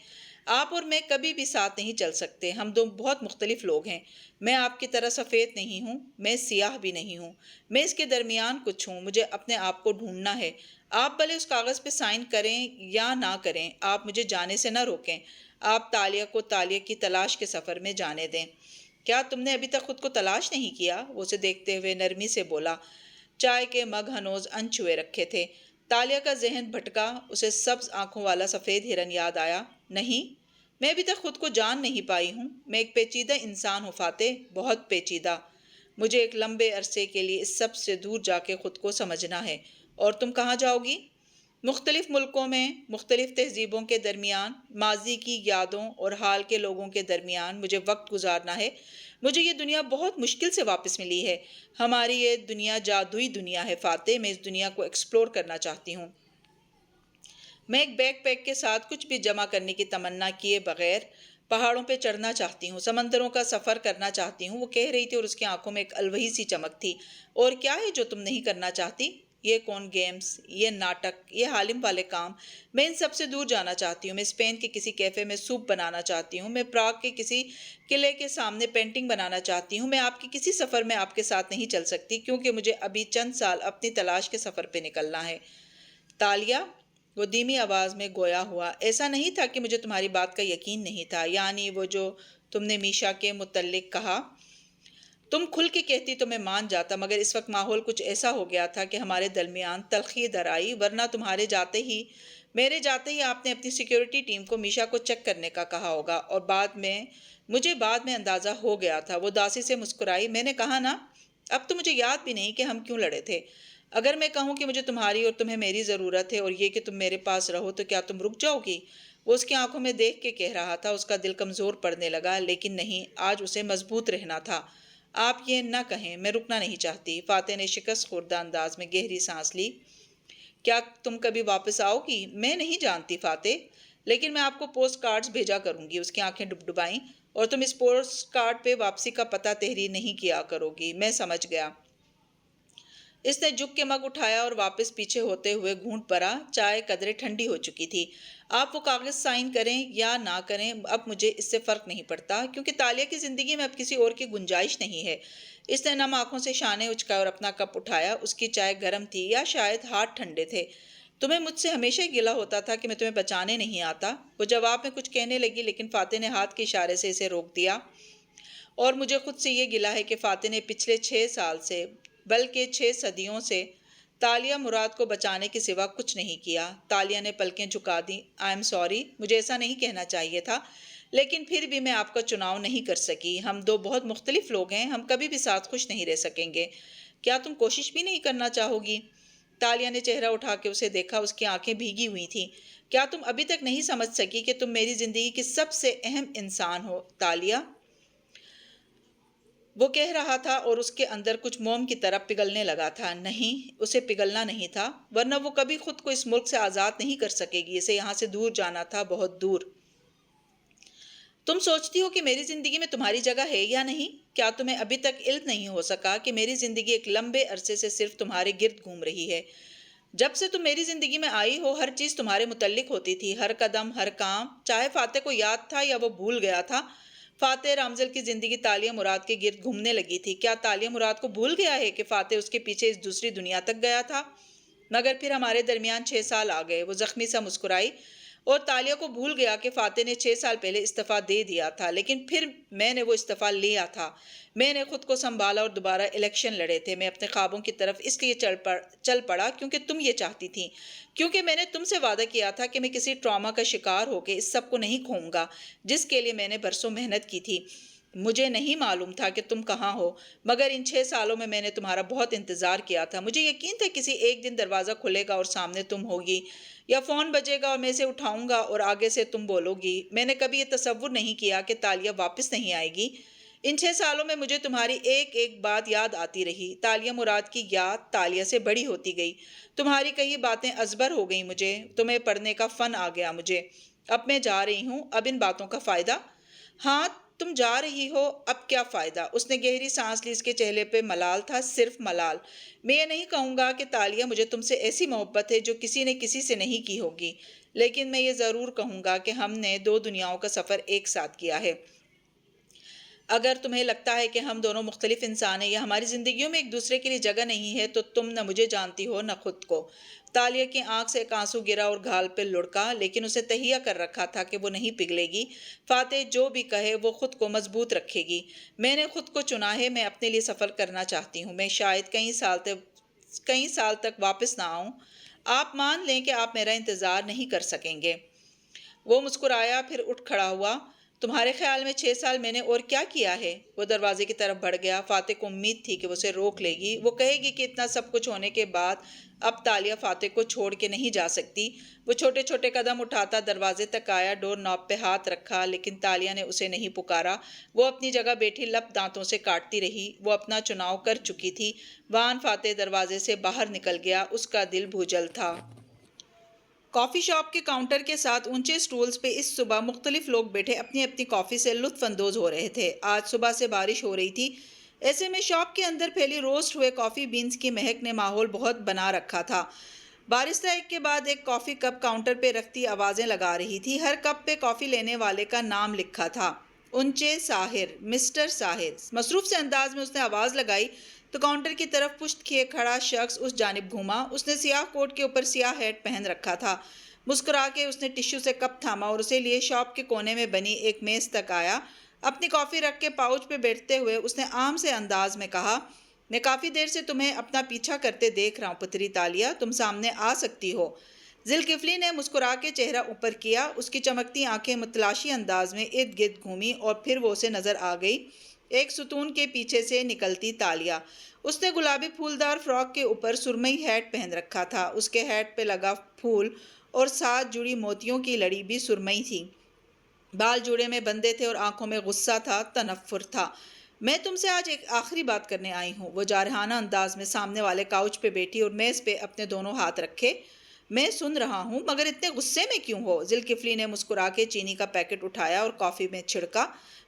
آپ اور میں کبھی بھی ساتھ نہیں چل سکتے، ہم دو بہت مختلف لوگ ہیں۔ میں آپ کی طرح سفید نہیں ہوں، میں سیاہ بھی نہیں ہوں، میں اس کے درمیان کچھ ہوں، مجھے اپنے آپ کو ڈھونڈنا ہے۔ آپ بھلے اس کاغذ پہ سائن کریں یا نہ کریں، آپ مجھے جانے سے نہ روکیں۔ آپ تالیہ کو تالیہ کی تلاش کے سفر میں جانے دیں۔ کیا تم نے ابھی تک خود کو تلاش نہیں کیا؟ وہ اسے دیکھتے ہوئے نرمی سے بولا۔ چائے کے مگ ہنوز انچھوئے رکھے تھے۔ تالیہ کا ذہن بھٹکا، اسے سبز آنکھوں والا سفید ہرن یاد آیا۔ نہیں، میں ابھی تک خود کو جان نہیں پائی ہوں۔ میں ایک پیچیدہ انسان ہوں فاتح، بہت پیچیدہ۔ مجھے ایک لمبے عرصے کے لیے اس سب سے دور جا کے خود کو سمجھنا ہے۔ اور تم کہاں جاؤ گی؟ مختلف ملکوں میں، مختلف تہذیبوں کے درمیان، ماضی کی یادوں اور حال کے لوگوں کے درمیان مجھے وقت گزارنا ہے۔ مجھے یہ دنیا بہت مشکل سے واپس ملی ہے۔ ہماری یہ دنیا جادوئی دنیا ہے فاتح، میں اس دنیا کو ایکسپلور کرنا چاہتی ہوں۔ میں ایک بیک پیک کے ساتھ کچھ بھی جمع کرنے کی تمنا کیے بغیر پہاڑوں پہ چڑھنا چاہتی ہوں، سمندروں کا سفر کرنا چاہتی ہوں، وہ کہہ رہی تھی اور اس کی آنکھوں میں ایک الوہی سی چمک تھی۔ اور کیا ہے جو تم نہیں کرنا چاہتی؟ یہ کون گیمز، یہ ناٹک، یہ حالم والے کام؟ میں ان سب سے دور جانا چاہتی ہوں۔ میں اسپین کے کسی کیفے میں سوپ بنانا چاہتی ہوں، میں پراگ کے کسی قلعے کے سامنے پینٹنگ بنانا چاہتی ہوں۔ میں آپ کی کسی سفر میں آپ کے ساتھ نہیں چل سکتی کیونکہ مجھے ابھی چند سال اپنی تلاش کے سفر پہ نکلنا ہے۔ تالیہ، وہ دھیمی آواز میں گویا ہوا، ایسا نہیں تھا کہ مجھے تمہاری بات کا یقین نہیں تھا، یعنی وہ جو تم نے میشا کے متعلق کہا۔ تم کھل کے کہتی تو میں مان جاتا، مگر اس وقت ماحول کچھ ایسا ہو گیا تھا کہ ہمارے درمیان تلخی در آئی، ورنہ میرے جاتے ہی آپ نے اپنی سیکیورٹی ٹیم کو میشا کو چیک کرنے کا کہا ہوگا، اور مجھے بعد میں اندازہ ہو گیا تھا۔ وہ اداسی سے مسکرائی۔ میں نے کہا نا، اب تو مجھے یاد بھی نہیں کہ ہم کیوں لڑے تھے۔ اگر میں کہوں کہ مجھے تمہاری اور تمہیں میری ضرورت ہے اور یہ کہ تم میرے پاس رہو تو کیا تم رک جاؤ گی؟ وہ اس کی آنکھوں میں دیکھ کے کہہ رہا تھا۔ اس کا دل کمزور پڑنے لگا، لیکن نہیں، آج اسے مضبوط رہنا تھا۔ آپ یہ نہ کہیں، میں رکنا نہیں چاہتی۔ فاتح نے شکست خوردہ انداز میں گہری سانس لی۔ کیا تم کبھی واپس آؤ گی؟ میں نہیں جانتی فاتح، لیکن میں آپ کو پوسٹ کارڈز بھیجا کروں گی۔ اس کی آنکھیں ڈبڈبائیں۔ اور تم اس پوسٹ کارڈ پہ واپسی کا پتہ تحریر نہیں کیا کرو گی۔ میں سمجھ گیا۔ اس نے جھک کے مگ اٹھایا اور واپس پیچھے ہوتے ہوئے گھونٹ بھرا۔ چائے قدرے ٹھنڈی ہو چکی تھی۔ آپ وہ کاغذ سائن کریں یا نہ کریں، اب مجھے اس سے فرق نہیں پڑتا، کیونکہ تالیہ کی زندگی میں اب کسی اور کی گنجائش نہیں ہے۔ اس نے نم آنکھوں سے شانے اچکائے اور اپنا کپ اٹھایا۔ اس کی چائے گرم تھی یا شاید ہاتھ ٹھنڈے تھے۔ تمہیں مجھ سے ہمیشہ گلہ ہوتا تھا کہ میں تمہیں بچانے نہیں آتا۔ وہ جواب میں کچھ کہنے لگی، لیکن فاتح نے ہاتھ کے اشارے سے اسے روک دیا۔ اور مجھے خود سے یہ گلہ ہے کہ فاتح نے پچھلے 6 سال سے، بلکہ 6 صدیوں سے تالیہ مراد کو بچانے کے سوا کچھ نہیں کیا۔ تالیہ نے پلکیں جھکا دیں۔ آئی ایم سوری، مجھے ایسا نہیں کہنا چاہیے تھا، لیکن پھر بھی میں آپ کا چناؤ نہیں کر سکی۔ ہم دو بہت مختلف لوگ ہیں، ہم کبھی بھی ساتھ خوش نہیں رہ سکیں گے۔ کیا تم کوشش بھی نہیں کرنا چاہو گی؟ تالیہ نے چہرہ اٹھا کے اسے دیکھا۔ اس کی آنکھیں بھیگی ہوئی تھیں۔ کیا تم ابھی تک نہیں سمجھ سکی کہ تم میری زندگی کی سب سے اہم انسان ہو تالیہ؟ وہ کہہ رہا تھا اور اس کے اندر کچھ موم کی طرح پگھلنے لگا تھا۔ نہیں، اسے پگھلنا نہیں تھا، ورنہ وہ کبھی خود کو اس ملک سے آزاد نہیں کر سکے گی۔ اسے یہاں سے دور جانا تھا، بہت دور۔ تم سوچتی ہو کہ میری زندگی میں تمہاری جگہ ہے یا نہیں؟ کیا تمہیں ابھی تک علم نہیں ہو سکا کہ میری زندگی ایک لمبے عرصے سے صرف تمہارے گرد گھوم رہی ہے؟ جب سے تم میری زندگی میں آئی ہو، ہر چیز تمہارے متعلق ہوتی تھی، ہر قدم، ہر کام، چاہے فاتح کو یاد تھا یا وہ بھول گیا تھا۔ فاتح رامزل کی زندگی تالیہ مراد کے گرد گھومنے لگی تھی۔ کیا تالیہ مراد کو بھول گیا ہے کہ فاتح اس کے پیچھے اس دوسری دنیا تک گیا تھا؟ مگر پھر ہمارے درمیان 6 سال آ گئے۔ وہ زخمی سا مسکرائی۔ اور تالیہ کو بھول گیا کہ فاتح نے 6 سال پہلے استعفیٰ دے دیا تھا، لیکن پھر میں نے وہ استعفیٰ لیا تھا۔ میں نے خود کو سنبھالا اور دوبارہ الیکشن لڑے تھے۔ میں اپنے خوابوں کی طرف اس لیے چل پڑا کیونکہ تم یہ چاہتی تھی، کیونکہ میں نے تم سے وعدہ کیا تھا کہ میں کسی ٹراما کا شکار ہو کے اس سب کو نہیں کھوؤں گا جس کے لیے میں نے برسوں محنت کی تھی۔ مجھے نہیں معلوم تھا کہ تم کہاں ہو، مگر ان 6 سالوں میں نے تمہارا بہت انتظار کیا تھا۔ مجھے یقین تھا کسی ایک دن دروازہ کھلے گا اور سامنے تم ہوگی، یا فون بجے گا اور میں اسے اٹھاؤں گا اور آگے سے تم بولو گی۔ میں نے کبھی یہ تصور نہیں کیا کہ تالیہ واپس نہیں آئے گی۔ ان 6 سالوں میں مجھے تمہاری ایک ایک بات یاد آتی رہی۔ تالیہ مراد کی یاد تالیہ سے بڑی ہوتی گئی۔ تمہاری کئی باتیں ازبر ہو گئیں مجھے، تمہیں پڑھنے کا فن آ گیا مجھے۔ اب میں جا رہی ہوں، اب ان باتوں کا فائدہ؟ ہاں تم جا رہی ہو، اب کیا فائدہ؟ اس نے گہری سانس لی، اس کے چہرے پہ ملال تھا، صرف ملال۔ میں یہ نہیں کہوں گا کہ تالیہ مجھے تم سے ایسی محبت ہے جو کسی نے کسی سے نہیں کی ہوگی، لیکن میں یہ ضرور کہوں گا کہ ہم نے 2 دنیاؤں کا سفر ایک ساتھ کیا ہے۔ اگر تمہیں لگتا ہے کہ ہم دونوں مختلف انسان ہیں یا ہماری زندگیوں میں ایک دوسرے کے لیے جگہ نہیں ہے تو تم نہ مجھے جانتی ہو نہ خود کو۔ تالیہ کی آنکھ سے ایک آنسو گرا اور گھال پہ لڑکا، لیکن اسے تہیہ کر رکھا تھا کہ وہ نہیں پگھلے گی۔ فاتح جو بھی کہے وہ خود کو مضبوط رکھے گی۔ میں نے خود کو چنا ہے، میں اپنے لیے سفر کرنا چاہتی ہوں، میں شاید کئی سال تک واپس نہ آؤں۔ آپ مان لیں کہ آپ میرا انتظار نہیں کر سکیں گے۔ وہ مسکرایا، پھر اٹھ کھڑا ہوا۔ تمہارے خیال میں 6 سال میں نے اور کیا کیا ہے؟ وہ دروازے کی طرف بڑھ گیا۔ فاتح کو امید تھی کہ وہ اسے روک لے گی، وہ کہے گی کہ اتنا سب کچھ ہونے کے بعد اب تالیہ فاتح کو چھوڑ کے نہیں جا سکتی۔ وہ چھوٹے چھوٹے قدم اٹھاتا دروازے تک آیا، ڈور نوب پہ ہاتھ رکھا، لیکن تالیہ نے اسے نہیں پکارا۔ وہ اپنی جگہ بیٹھی لب دانتوں سے کاٹتی رہی۔ وہ اپنا چناؤ کر چکی تھی۔ وان فاتح دروازے سے باہر نکل گیا، اس کا دل بھوجل تھا۔ کافی شاپ کے کاؤنٹر کے ساتھ اونچے سٹولز پہ اس صبح مختلف لوگ بیٹھے اپنی اپنی کافی سے لطف اندوز ہو رہے تھے۔ آج صبح سے بارش ہو رہی تھی، ایسے میں شاپ کے اندر پھیلی روسٹ ہوئے کافی بینز کی مہک نے ماحول بہت بنا رکھا تھا۔ بارسٹا ایک کے بعد ایک کافی کپ کاؤنٹر پہ رکھتی آوازیں لگا رہی تھی۔ ہر کپ پہ کافی لینے والے کا نام لکھا تھا، انچے ساحر، مسٹر ساحر۔ مصروف سے انداز میں اس نے آواز لگائی تو کاؤنٹر کی طرف پشت کیے کھڑا شخص اس جانب گھوما۔ اس نے سیاہ کوٹ کے اوپر سیاہ ہیٹ پہن رکھا تھا۔ مسکرا کے اس نے ٹشو سے کپ تھاما اور اسے لیے شاپ کے کونے میں بنی ایک میز تک آیا۔ اپنی کافی رکھ کے پاؤچ پہ بیٹھتے ہوئے اس نے عام سے انداز میں کہا، میں کافی دیر سے تمہیں اپنا پیچھا کرتے دیکھ رہا ہوں پتری تالیہ، تم سامنے آ سکتی ہو۔ ذی الکفلی نے مسکرا کے چہرہ اوپر کیا، اس کی چمکتی آنکھیں متلاشی انداز میں ارد گرد گھومی اور پھر وہ اسے نظر آ گئی، ایک ستون کے پیچھے سے نکلتی تالیہ۔ اس نے گلابی پھولدار فراک کے اوپر سرمئی ہیٹ پہن رکھا تھا، اس کے ہیٹ پہ لگا پھول اور ساتھ جڑی موتیوں کی لڑی بھی سرمئی تھی۔ بال جوڑے میں بندھے تھے اور آنکھوں میں غصہ تھا، تنفر تھا۔ میں تم سے آج ایک آخری بات کرنے آئی ہوں۔ وہ جارحانہ انداز میں سامنے والے کاؤچ پہ بیٹھی اور میز پہ اپنے دونوں ہاتھ رکھے۔ میں سن رہا ہوں، مگر اتنے غصے میں کیوں ہو؟ ذی الکفلی نے مسکرا کے چینی کا پیکٹ اٹھایا اور کافی میں چھڑکا،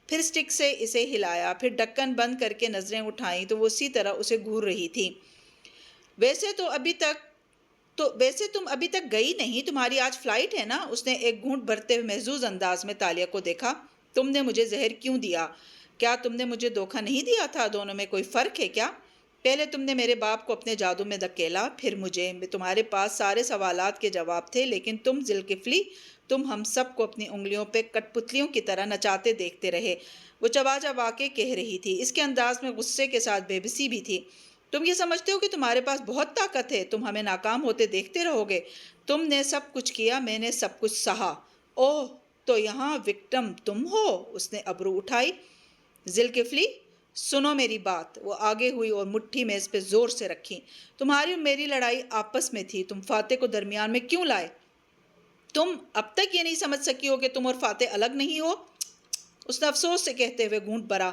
پھر اسٹک سے اسے ہلایا، پھر ڈھکن بند کر کے نظریں اٹھائیں تو وہ اسی طرح اسے گھور رہی تھی۔ ویسے تم ابھی تک گئی نہیں، تمہاری آج فلائٹ ہے نا؟ اس نے ایک گھونٹ بھرتے ہوئے محظوظ انداز میں تالیہ کو دیکھا۔ تم نے مجھے زہر کیوں دیا؟ کیا تم نے مجھے دھوکہ نہیں دیا تھا؟ دونوں میں کوئی فرق ہے کیا؟ پہلے تم نے میرے باپ کو اپنے جادو میں دھکیلا، پھر مجھے۔ تمہارے پاس سارے سوالات کے جواب تھے، لیکن تم ذی الکفلی، تم ہم سب کو اپنی انگلیوں پہ کٹ پتلیوں کی طرح نچاتے دیکھتے رہے۔ وہ چبا چبا کے کہہ رہی تھی، اس کے انداز میں غصے کے ساتھ بے بسی بھی تھی۔ تم یہ سمجھتے ہو کہ تمہارے پاس بہت طاقت ہے، تم ہمیں ناکام ہوتے دیکھتے رہو گے۔ تم نے سب کچھ کیا، میں نے سب کچھ سہا۔ اوہ، تو یہاں وکٹم تم ہو؟ اس نے ابرو اٹھائی۔ ذی الکفلی، سنو میری بات۔ وہ آگے ہوئی اور مٹھی میز پہ زور سے رکھی۔ تمہاری اور میری لڑائی آپس میں تھی، تم فاتح کو درمیان میں کیوں لائے؟ تم اب تک یہ نہیں سمجھ سکی ہو کہ تم اور فاتح الگ نہیں ہو؟ اس نے افسوس سے کہتے ہوئے گھونٹ بھرا۔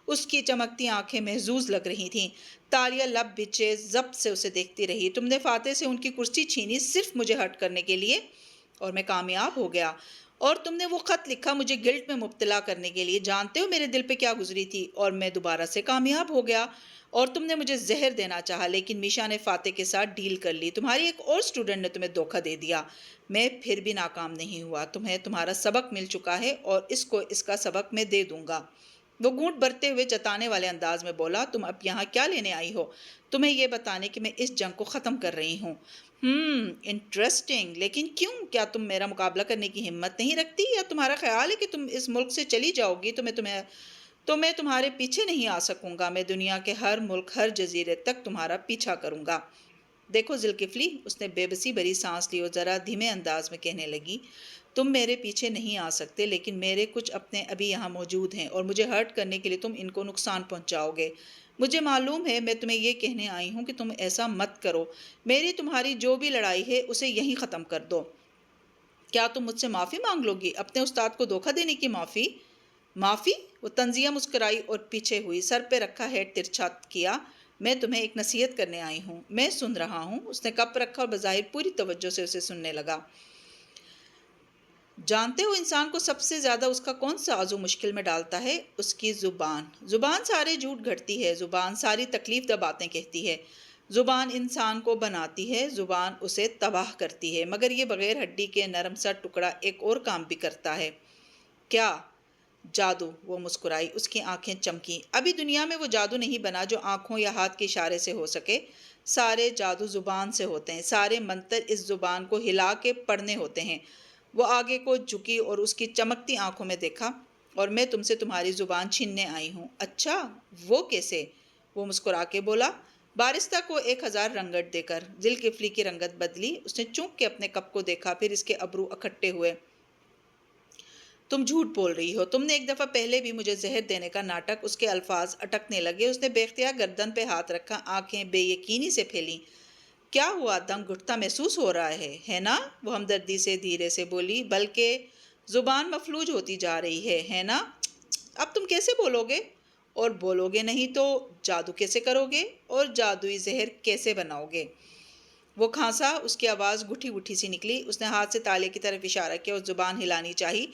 اس کی چمکتی آنکھیں محظوظ لگ رہی تھیں۔ تالیہ لب بچے ضبط سے اسے دیکھتی رہی۔ تم نے فاتح سے ان کی کرسی چھینی صرف مجھے ہرٹ کرنے کے لیے، اور میں کامیاب ہو گیا۔ اور تم نے وہ خط لکھا مجھے گلٹ میں مبتلا کرنے کے لیے۔ جانتے ہو میرے دل پہ کیا گزری تھی؟ اور میں دوبارہ سے کامیاب ہو گیا۔ اور تم نے مجھے زہر دینا چاہا، لیکن میشا نے فاتح کے ساتھ ڈیل کر لی۔ تمہاری ایک اور اسٹوڈنٹ نے تمہیں دھوکہ دے دیا۔ میں پھر بھی ناکام نہیں ہوا۔ تمہیں تمہارا سبق مل چکا ہے اور اس کو اس کا سبق میں دے دوں گا۔ وہ گھونٹ بھرتے ہوئے جتانے والے انداز میں بولا، تم اب یہاں کیا لینے آئی ہو؟ تمہیں یہ بتانے کہ میں اس جنگ کو ختم کر رہی ہوں۔ انٹرسٹنگ، لیکن کیوں؟ کیا تم میرا مقابلہ کرنے کی ہمت نہیں رکھتی، یا تمہارا خیال ہے کہ تم اس ملک سے چلی جاؤ گی تو میں تمہارے پیچھے نہیں آ سکوں گا؟ میں دنیا کے ہر ملک، ہر جزیرے تک تمہارا پیچھا کروں گا۔ دیکھو ذی الکفلی، اس نے بے بسی بھری سانس لی اور ذرا دھیمے انداز میں کہنے لگی، تم میرے پیچھے نہیں آ سکتے، لیکن میرے کچھ اپنے ابھی یہاں موجود ہیں اور مجھے ہرٹ کرنے کے لیے تم ان کو نقصان پہنچاؤ گے۔ مجھے معلوم ہے، میں تمہیں یہ کہنے آئی ہوں کہ تم ایسا مت کرو۔ میری تمہاری جو بھی لڑائی ہے اسے یہیں ختم کر دو۔ کیا تم مجھ سے معافی مانگ لو گی؟ اپنے استاد کو دھوکہ دینے کی معافی؟ معافی؟ وہ تنزیہ مسکرائی اور پیچھے ہوئی، سر پہ رکھا ہیڈ ترچھا کیا۔ میں تمہیں ایک نصیحت کرنے آئی ہوں۔ میں سن رہا ہوں۔ اس نے کپ رکھا اور بظاہر پوری توجہ سے اسے سننے لگا۔ جانتے ہو انسان کو سب سے زیادہ اس کا کون سا عضو مشکل میں ڈالتا ہے؟ اس کی زبان۔ زبان سارے جھوٹ گھڑتی ہے، زبان ساری تکلیف دہ باتیں کہتی ہے، زبان انسان کو بناتی ہے، زبان اسے تباہ کرتی ہے، مگر یہ بغیر ہڈی کے نرم سا ٹکڑا ایک اور کام بھی کرتا ہے۔ کیا؟ جادو۔ وہ مسکرائی، اس کی آنکھیں چمکیں۔ ابھی دنیا میں وہ جادو نہیں بنا جو آنکھوں یا ہاتھ کے اشارے سے ہو سکے۔ سارے جادو زبان سے ہوتے ہیں، سارے منتر اس زبان کو ہلا کے پڑھنے ہوتے ہیں۔ وہ آگے کو جھکی اور اس کی چمکتی آنکھوں میں دیکھا۔ اور میں تم سے تمہاری زبان چھیننے آئی ہوں۔ اچھا، وہ کیسے؟ وہ مسکرا کے بولا، بارستہ کو 1000 رنگت دے کر۔ ذی الکفلی کی رنگت بدلی۔ اس نے چونک کے اپنے کپ کو دیکھا، پھر اس کے ابرو اکھٹے ہوئے۔ تم جھوٹ بول رہی ہو، تم نے ایک دفعہ پہلے بھی مجھے زہر دینے کا ناٹک۔ اس کے الفاظ اٹکنے لگے۔ اس نے بے اختیار گردن پہ ہاتھ رکھا، آنکھیں بے یقینی سے پھیلیں۔ کیا ہوا؟ دم گھٹتا محسوس ہو رہا ہے نا؟ وہ ہمدردی سے دھیرے سے بولی، بلکہ زبان مفلوج ہوتی جا رہی ہے نا؟ اب تم کیسے بولو گے؟ اور بولو گے نہیں تو جادو کیسے کرو گے؟ اور جادوئی زہر کیسے بناؤ گے؟ وہ کھانسا، اس کی آواز گٹھی گٹھی سی نکلی۔ اس نے ہاتھ سے تالے کی طرف اشارہ کیا اور زبان ہلانی چاہی۔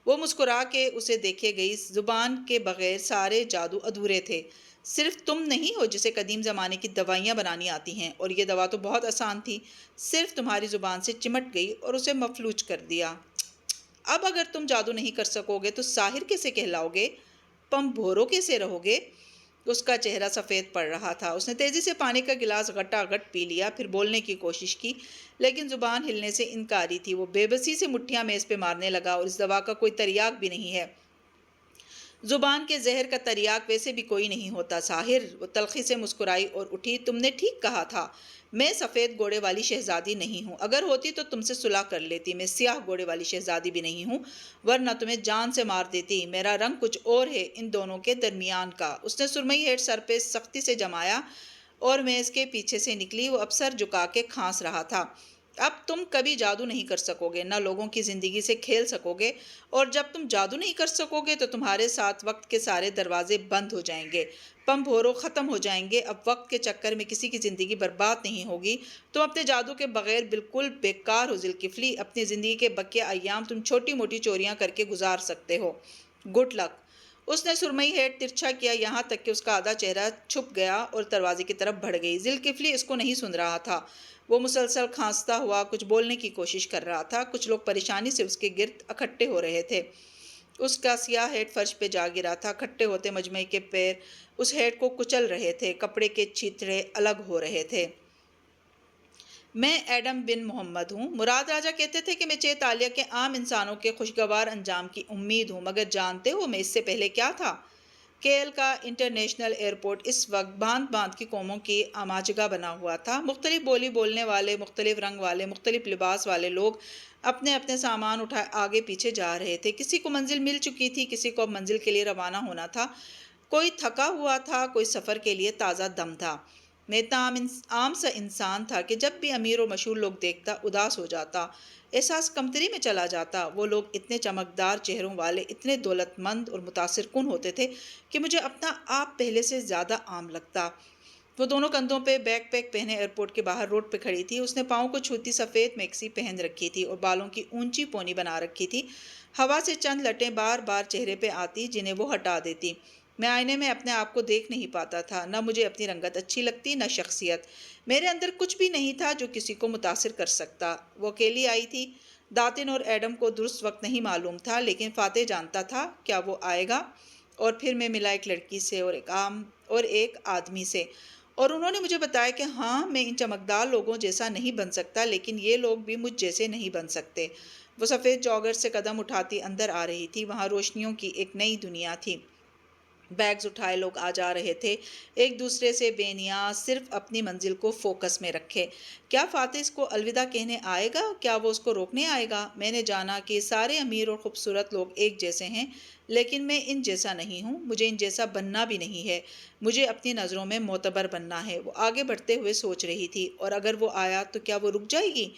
وہ مسکرا کے اسے دیکھے گئی۔ زبان کے بغیر سارے جادو ادھورے تھے۔ صرف تم نہیں ہو جسے قدیم زمانے کی دوائیاں بنانی آتی ہیں، اور یہ دوا تو بہت آسان تھی، صرف تمہاری زبان سے چمٹ گئی اور اسے مفلوج کر دیا۔ اب اگر تم جادو نہیں کر سکو گے تو ساحر کیسے کہلاؤ گے؟ پم بھورو کیسے رہو گے؟ اس کا چہرہ سفید پڑ رہا تھا۔ اس نے تیزی سے پانی کا گلاس گھٹا گھٹ پی لیا، پھر بولنے کی کوشش کی، لیکن زبان ہلنے سے انکاری تھی۔ وہ بے بسی سے مٹھیاں میز پہ مارنے لگا، اور اس دوا کا کوئی تریاق بھی نہیں ہے۔ زبان کے زہر کا تریاق ویسے بھی کوئی نہیں ہوتا ساحر۔ وہ تلخی سے مسکرائی اور اٹھی۔ تم نے ٹھیک کہا تھا، میں سفید گھوڑے والی شہزادی نہیں ہوں۔ اگر ہوتی تو تم سے صلح کر لیتی۔ میں سیاہ گھوڑے والی شہزادی بھی نہیں ہوں، ورنہ تمہیں جان سے مار دیتی۔ میرا رنگ کچھ اور ہے ان دونوں کے درمیان کا۔ اس نے سرمئی ہیٹ سر پہ سختی سے جمایا اور میز کے پیچھے سے نکلی۔ وہ اب سر جھکا کے کھانس رہا تھا۔ اب تم کبھی جادو نہیں کر سکو گے، نہ لوگوں کی زندگی سے کھیل سکو گے، اور جب تم جادو نہیں کر سکو گے تو تمہارے ساتھ وقت کے سارے دروازے بند ہو جائیں گے، پم بھورو ختم ہو جائیں گے۔ اب وقت کے چکر میں کسی کی زندگی برباد نہیں ہوگی۔ تم اپنے جادو کے بغیر بالکل بیکار ہو ذی الکفلی۔ اپنی زندگی کے بقیہ ایام تم چھوٹی موٹی چوریاں کر کے گزار سکتے ہو۔ Good luck. اس نے سرمئی ہیٹ ترچھا کیا، یہاں تک کہ اس کا آدھا چہرہ چھپ گیا اور دروازے کی طرف بڑھ گئی۔ ذی الکفلی اس کو نہیں سن رہا تھا۔ وہ مسلسل کھانستا ہوا کچھ بولنے کی کوشش کر رہا تھا۔ کچھ لوگ پریشانی سے اس کے گرد اکٹھے ہو رہے تھے۔ اس کا سیاہ ہیٹ فرش پہ جا گرا تھا۔ کھٹے ہوتے مجمع کے پیر اس ہیٹ کو کچل رہے تھے۔ کپڑے کے چھیترے الگ ہو رہے تھے۔ میں ایڈم بن محمد ہوں۔ مراد راجہ کہتے تھے کہ میں چھ تالیہ کے عام انسانوں کے خوشگوار انجام کی امید ہوں، مگر جانتے ہو میں اس سے پہلے کیا تھا؟ کیل کا انٹرنیشنل ایئرپورٹ اس وقت باندھ باندھ کی قوموں کی آماجگاہ بنا ہوا تھا۔ مختلف بولی بولنے والے، مختلف رنگ والے، مختلف لباس والے لوگ اپنے اپنے سامان اٹھائے آگے پیچھے جا رہے تھے۔ کسی کو منزل مل چکی تھی، کسی کو اب منزل کے لیے روانہ ہونا تھا۔ کوئی تھکا ہوا تھا، کوئی سفر کے لیے تازہ دم تھا۔ میں اتنا عام سا انسان تھا کہ جب بھی امیر اور مشہور لوگ دیکھتا اداس ہو جاتا، احساس کمتری میں چلا جاتا۔ وہ لوگ اتنے چمکدار چہروں والے، اتنے دولت مند اور متاثر کن ہوتے تھے کہ مجھے اپنا آپ پہلے سے زیادہ عام لگتا۔ وہ دونوں کندھوں پہ بیک پیک پہنے ایئرپورٹ کے باہر روڈ پہ کھڑی تھی۔ اس نے پاؤں کو چھوتی سفید میکسی پہن رکھی تھی اور بالوں کی اونچی پونی بنا رکھی تھی۔ ہوا سے چند لٹیں بار بار چہرے پہ آتی جنہیں وہ ہٹا دیتی۔ میں آئینے میں اپنے آپ کو دیکھ نہیں پاتا تھا۔ نہ مجھے اپنی رنگت اچھی لگتی، نہ شخصیت۔ میرے اندر کچھ بھی نہیں تھا جو کسی کو متاثر کر سکتا۔ وہ اکیلی آئی تھی۔ داتن اور ایڈم کو درست وقت نہیں معلوم تھا، لیکن فاتح جانتا تھا کیا وہ آئے گا۔ اور پھر میں ملا ایک لڑکی سے اور ایک آدمی سے، اور انہوں نے مجھے بتایا کہ ہاں میں ان چمکدار لوگوں جیسا نہیں بن سکتا، لیکن یہ لوگ بھی مجھ جیسے نہیں بن سکتے۔ وہ سفید جاگر سے قدم اٹھاتی اندر آ رہی تھی۔ وہاں روشنیوں کی ایک نئی دنیا تھی۔ بیگز اٹھائے لوگ آ جا رہے تھے، ایک دوسرے سے بے نیاز، صرف اپنی منزل کو فوکس میں رکھے۔ کیا فاتح اس کو الوداع کہنے آئے گا؟ کیا وہ اس کو روکنے آئے گا؟ میں نے جانا کہ سارے امیر اور خوبصورت لوگ ایک جیسے ہیں، لیکن میں ان جیسا نہیں ہوں۔ مجھے ان جیسا بننا بھی نہیں ہے۔ مجھے اپنی نظروں میں معتبر بننا ہے۔ وہ آگے بڑھتے ہوئے سوچ رہی تھی، اور اگر وہ آیا تو کیا وہ رک جائے گی؟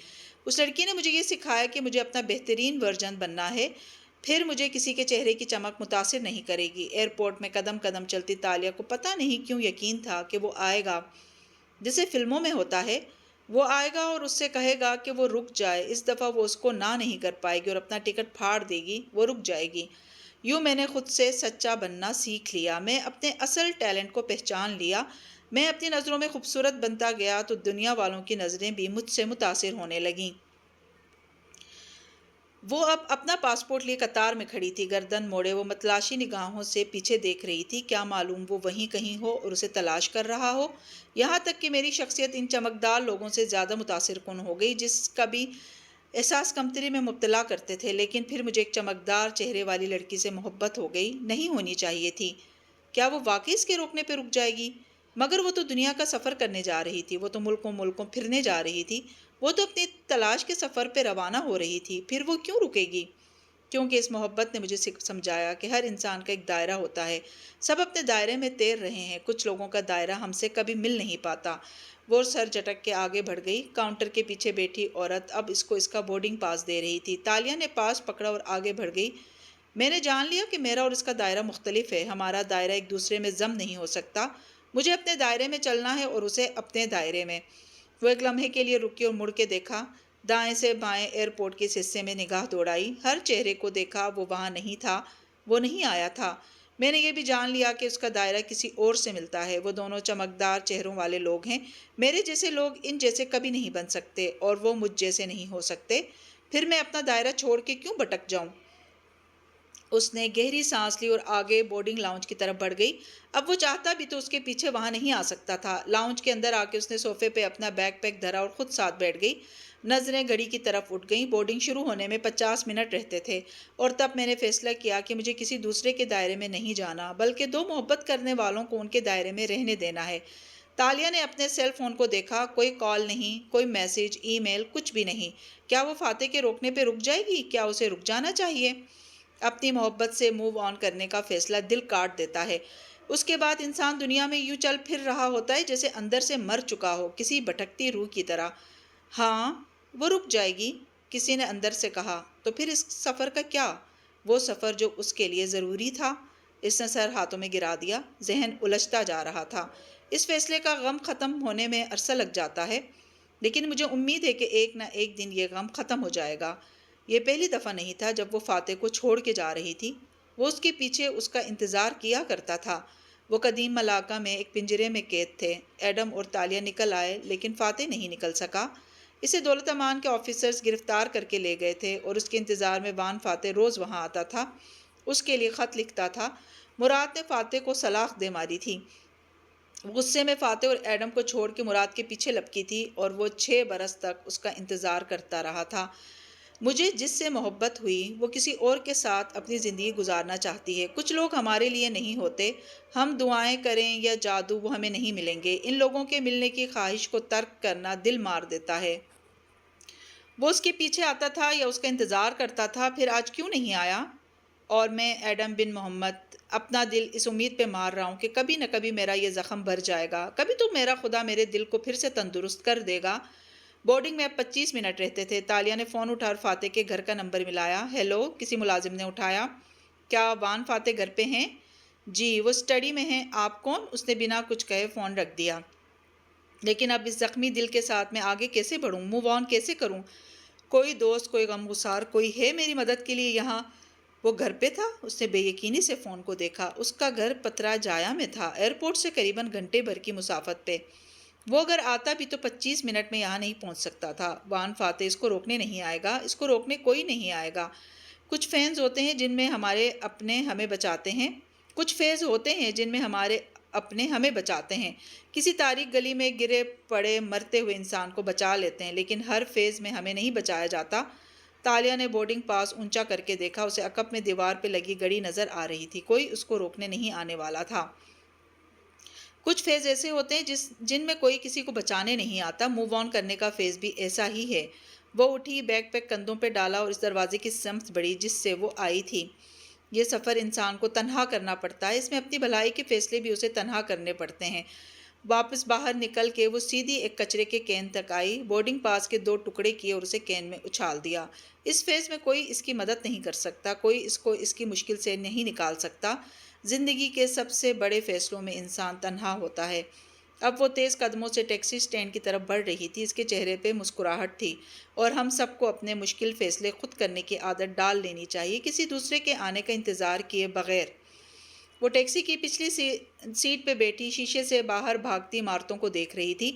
اس لڑکی نے مجھے یہ سکھایا کہ مجھے اپنا بہترین ورژن بننا ہے۔ پھر مجھے کسی کے چہرے کی چمک متاثر نہیں کرے گی۔ ایئرپورٹ میں قدم قدم چلتی تالیہ کو پتہ نہیں کیوں یقین تھا کہ وہ آئے گا، جسے فلموں میں ہوتا ہے۔ وہ آئے گا اور اس سے کہے گا کہ وہ رک جائے۔ اس دفعہ وہ اس کو نہ نہیں کر پائے گی اور اپنا ٹکٹ پھاڑ دے گی، وہ رک جائے گی۔ یوں میں نے خود سے سچا بننا سیکھ لیا۔ میں اپنے اصل ٹیلنٹ کو پہچان لیا۔ میں اپنی نظروں میں خوبصورت بنتا گیا تو دنیا والوں کی نظریں بھی مجھ سے متاثر ہونے لگیں۔ وہ اب اپنا پاسپورٹ لیے قطار میں کھڑی تھی، گردن موڑے وہ متلاشی نگاہوں سے پیچھے دیکھ رہی تھی۔ کیا معلوم وہ وہیں کہیں ہو اور اسے تلاش کر رہا ہو۔ یہاں تک کہ میری شخصیت ان چمکدار لوگوں سے زیادہ متاثر کن ہو گئی جس کا بھی احساس کمتری میں مبتلا کرتے تھے۔ لیکن پھر مجھے ایک چمکدار چہرے والی لڑکی سے محبت ہو گئی۔ نہیں ہونی چاہیے تھی۔ کیا وہ واقعی اس کے روکنے پہ رک جائے گی؟ مگر وہ تو دنیا کا سفر کرنے جا رہی تھی، وہ تو ملکوں ملکوں پھرنے جا رہی تھی، وہ تو اپنی تلاش کے سفر پہ روانہ ہو رہی تھی۔ پھر وہ کیوں رکے گی؟ کیونکہ اس محبت نے مجھے سمجھایا کہ ہر انسان کا ایک دائرہ ہوتا ہے، سب اپنے دائرے میں تیر رہے ہیں، کچھ لوگوں کا دائرہ ہم سے کبھی مل نہیں پاتا۔ وہ سر جھٹک کے آگے بڑھ گئی۔ کاؤنٹر کے پیچھے بیٹھی عورت اب اس کو اس کا بورڈنگ پاس دے رہی تھی۔ تالیہ نے پاس پکڑا اور آگے بڑھ گئی۔ میں نے جان لیا کہ میرا اور اس کا دائرہ مختلف ہے، ہمارا دائرہ ایک دوسرے میں ضم نہیں ہو سکتا۔ مجھے اپنے دائرے میں چلنا ہے اور اسے اپنے دائرے میں۔ وہ ایک لمحے کے لیے رکی اور مڑ کے دیکھا، دائیں سے بائیں ایئرپورٹ کے اس حصے میں نگاہ دوڑائی، ہر چہرے کو دیکھا، وہ وہاں نہیں تھا، وہ نہیں آیا تھا۔ میں نے یہ بھی جان لیا کہ اس کا دائرہ کسی اور سے ملتا ہے۔ وہ دونوں چمکدار چہروں والے لوگ ہیں، میرے جیسے لوگ ان جیسے کبھی نہیں بن سکتے اور وہ مجھ جیسے نہیں ہو سکتے۔ پھر میں اپنا دائرہ چھوڑ کے کیوں بھٹک جاؤں؟ اس نے گہری سانس لی اور آگے بورڈنگ لاؤنج کی طرف بڑھ گئی۔ اب وہ چاہتا بھی تو اس کے پیچھے وہاں نہیں آ سکتا تھا۔ لاؤنج کے اندر آ کے اس نے صوفے پہ اپنا بیگ پیک دھرا اور خود ساتھ بیٹھ گئی۔ نظریں گھڑی کی طرف اٹھ گئیں۔ بورڈنگ شروع ہونے میں 50 منٹ رہتے تھے اور تب میں نے فیصلہ کیا کہ مجھے کسی دوسرے کے دائرے میں نہیں جانا، بلکہ دو محبت کرنے والوں کو ان کے دائرے میں رہنے دینا ہے۔ تالیہ نے اپنے سیل فون کو دیکھا، کوئی کال نہیں، کوئی میسج، ای میل، کچھ بھی نہیں۔ کیا وہ فاتح کے روکنے پہ رک جائے گی؟ کیا اسے رک جانا چاہیے؟ اپنی محبت سے موو آن کرنے کا فیصلہ دل کاٹ دیتا ہے۔ اس کے بعد انسان دنیا میں یوں چل پھر رہا ہوتا ہے جیسے اندر سے مر چکا ہو، کسی بھٹکتی روح کی طرح۔ ہاں، وہ رک جائے گی، کسی نے اندر سے کہا۔ تو پھر اس سفر کا کیا؟ وہ سفر جو اس کے لیے ضروری تھا۔ اس نے سر ہاتھوں میں گرا دیا، ذہن الجھتا جا رہا تھا۔ اس فیصلے کا غم ختم ہونے میں عرصہ لگ جاتا ہے، لیکن مجھے امید ہے کہ ایک نہ ایک دن یہ غم ختم ہو جائے گا۔ یہ پہلی دفعہ نہیں تھا جب وہ فاتح کو چھوڑ کے جا رہی تھی۔ وہ اس کے پیچھے اس کا انتظار کیا کرتا تھا۔ وہ قدیم ملاقہ میں ایک پنجرے میں قید تھے۔ ایڈم اور تالیہ نکل آئے لیکن فاتح نہیں نکل سکا۔ اسے دولت امان کے آفیسرز گرفتار کر کے لے گئے تھے اور اس کے انتظار میں وان فاتح روز وہاں آتا تھا، اس کے لیے خط لکھتا تھا۔ مراد نے فاتح کو سلاخ دے ماری تھی۔ غصے میں فاتح اور ایڈم کو چھوڑ کے مراد کے پیچھے لپکی تھی اور وہ 6 برس تک اس کا انتظار کرتا رہا تھا۔ مجھے جس سے محبت ہوئی وہ کسی اور کے ساتھ اپنی زندگی گزارنا چاہتی ہے۔ کچھ لوگ ہمارے لیے نہیں ہوتے، ہم دعائیں کریں یا جادو وہ ہمیں نہیں ملیں گے۔ ان لوگوں کے ملنے کی خواہش کو ترک کرنا دل مار دیتا ہے۔ وہ اس کے پیچھے آتا تھا یا اس کا انتظار کرتا تھا، پھر آج کیوں نہیں آیا؟ اور میں ایڈم بن محمد اپنا دل اس امید پہ مار رہا ہوں کہ کبھی نہ کبھی میرا یہ زخم بھر جائے گا، کبھی تو میرا خدا میرے دل کو پھر سے تندرست کر دے گا۔ بورڈنگ میں اب 25 منٹ رہتے تھے۔ تالیہ نے فون اٹھا اور فاتح کے گھر کا نمبر ملایا۔ ہیلو، کسی ملازم نے اٹھایا۔ کیا وان فاتح گھر پہ ہیں؟ جی، وہ اسٹڈی میں ہیں۔ آپ کون؟ اس نے بنا کچھ کہے فون رکھ دیا۔ لیکن اب اس زخمی دل کے ساتھ میں آگے کیسے بڑھوں؟ موو آن کیسے کروں؟ کوئی دوست، کوئی غم گسار، کوئی ہے میری مدد کے لیے یہاں؟ وہ گھر پہ تھا؟ اس نے بے یقینی سے فون کو دیکھا۔ اس کا گھر پترا جایا میں تھا، ایئرپورٹ سے قریباً گھنٹے بھر کی مسافت پہ۔ وہ اگر آتا بھی تو 25 منٹ میں یہاں نہیں پہنچ سکتا تھا۔ وان فاتح اس کو روکنے نہیں آئے گا، اس کو روکنے کوئی نہیں آئے گا۔ کچھ فینز ہوتے ہیں جن میں ہمارے اپنے ہمیں بچاتے ہیں، کچھ فیز ہوتے ہیں جن میں ہمارے اپنے ہمیں بچاتے ہیں۔ کسی تاریک گلی میں گرے پڑے مرتے ہوئے انسان کو بچا لیتے ہیں، لیکن ہر فیز میں ہمیں نہیں بچایا جاتا۔ تالیہ نے بورڈنگ پاس اونچا کر کے دیکھا، اسے عقب میں دیوار پہ لگی گھڑی نظر آ رہی تھی، کوئی اس کو روکنے نہیں آنے والا تھا۔ کچھ فیز ایسے ہوتے ہیں جن میں کوئی کسی کو بچانے نہیں آتا۔ موو آن کرنے کا فیز بھی ایسا ہی ہے۔ وہ اٹھی، بیگ پیک کندھوں پہ ڈالا اور اس دروازے کی سمت بڑھی جس سے وہ آئی تھی۔ یہ سفر انسان کو تنہا کرنا پڑتا ہے، اس میں اپنی بھلائی کے فیصلے بھی اسے تنہا کرنے پڑتے ہیں۔ واپس باہر نکل کے وہ سیدھی ایک کچرے کے کین تک آئی، بورڈنگ پاس کے 2 ٹکڑے کیے اور اسے کین میں اچھال دیا۔ اس فیز میں کوئی اس کی مدد نہیں کر سکتا، کوئی اس کو اس کی مشکل سے نہیں نکال سکتا۔ زندگی کے سب سے بڑے فیصلوں میں انسان تنہا ہوتا ہے۔ اب وہ تیز قدموں سے ٹیکسی سٹینڈ کی طرف بڑھ رہی تھی، اس کے چہرے پہ مسکراہٹ تھی، اور ہم سب کو اپنے مشکل فیصلے خود کرنے کی عادت ڈال لینی چاہیے، کسی دوسرے کے آنے کا انتظار کیے بغیر۔ وہ ٹیکسی کی پچھلی سیٹ پہ بیٹھی شیشے سے باہر بھاگتی عمارتوں کو دیکھ رہی تھی۔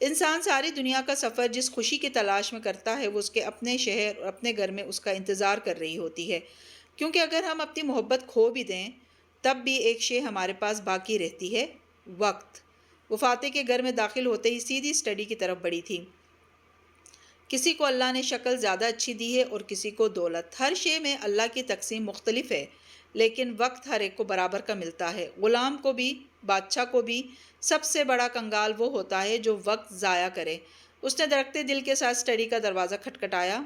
انسان ساری دنیا کا سفر جس خوشی کی تلاش میں کرتا ہے، وہ اس کے اپنے شہر اور اپنے گھر میں اس کا انتظار کر رہی ہوتی ہے، کیونکہ اگر ہم اپنی محبت کھو بھی دیں تب بھی ایک شے ہمارے پاس باقی رہتی ہے: وقت۔ وہ فاتح کے گھر میں داخل ہوتے ہی سیدھی اسٹڈی کی طرف بڑھی تھی۔ کسی کو اللہ نے شکل زیادہ اچھی دی ہے اور کسی کو دولت۔ ہر شے میں اللہ کی تقسیم مختلف ہے، لیکن وقت ہر ایک کو برابر کا ملتا ہے، غلام کو بھی، بادشاہ کو بھی۔ سب سے بڑا کنگال وہ ہوتا ہے جو وقت ضائع کرے۔ اس نے دھڑکتے دل کے ساتھ اسٹڈی کا دروازہ کھٹکھٹایا۔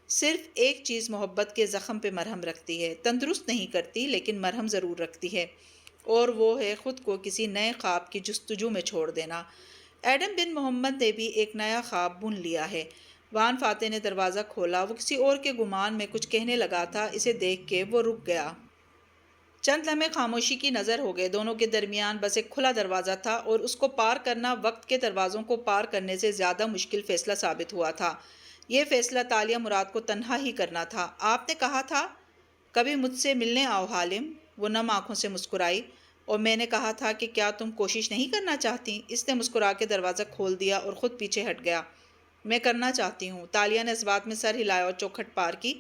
صرف ایک چیز محبت کے زخم پہ مرہم رکھتی ہے، تندرست نہیں کرتی لیکن مرہم ضرور رکھتی ہے، اور وہ ہے خود کو کسی نئے خواب کی جستجو میں چھوڑ دینا۔ ایڈم بن محمد نے بھی ایک نیا خواب بن لیا ہے۔ وان فاتح نے دروازہ کھولا۔ وہ کسی اور کے گمان میں کچھ کہنے لگا تھا، اسے دیکھ کے وہ رک گیا۔ چند لمحے خاموشی کی نظر ہو گئے۔ دونوں کے درمیان بس ایک کھلا دروازہ تھا، اور اس کو پار کرنا وقت کے دروازوں کو پار کرنے سے زیادہ مشکل فیصلہ ثابت ہوا تھا۔ یہ فیصلہ تالیہ مراد کو تنہا ہی کرنا تھا۔ آپ نے کہا تھا کبھی مجھ سے ملنے آؤ حالم۔ وہ نم آنکھوں سے مسکرائی۔ اور میں نے کہا تھا کہ کیا تم کوشش نہیں کرنا چاہتی؟ اس نے مسکرا کے دروازہ کھول دیا اور خود پیچھے ہٹ گیا۔ میں کرنا چاہتی ہوں۔ تالیہ نے اس بات میں سر ہلایا اور چوکھٹ پار کی۔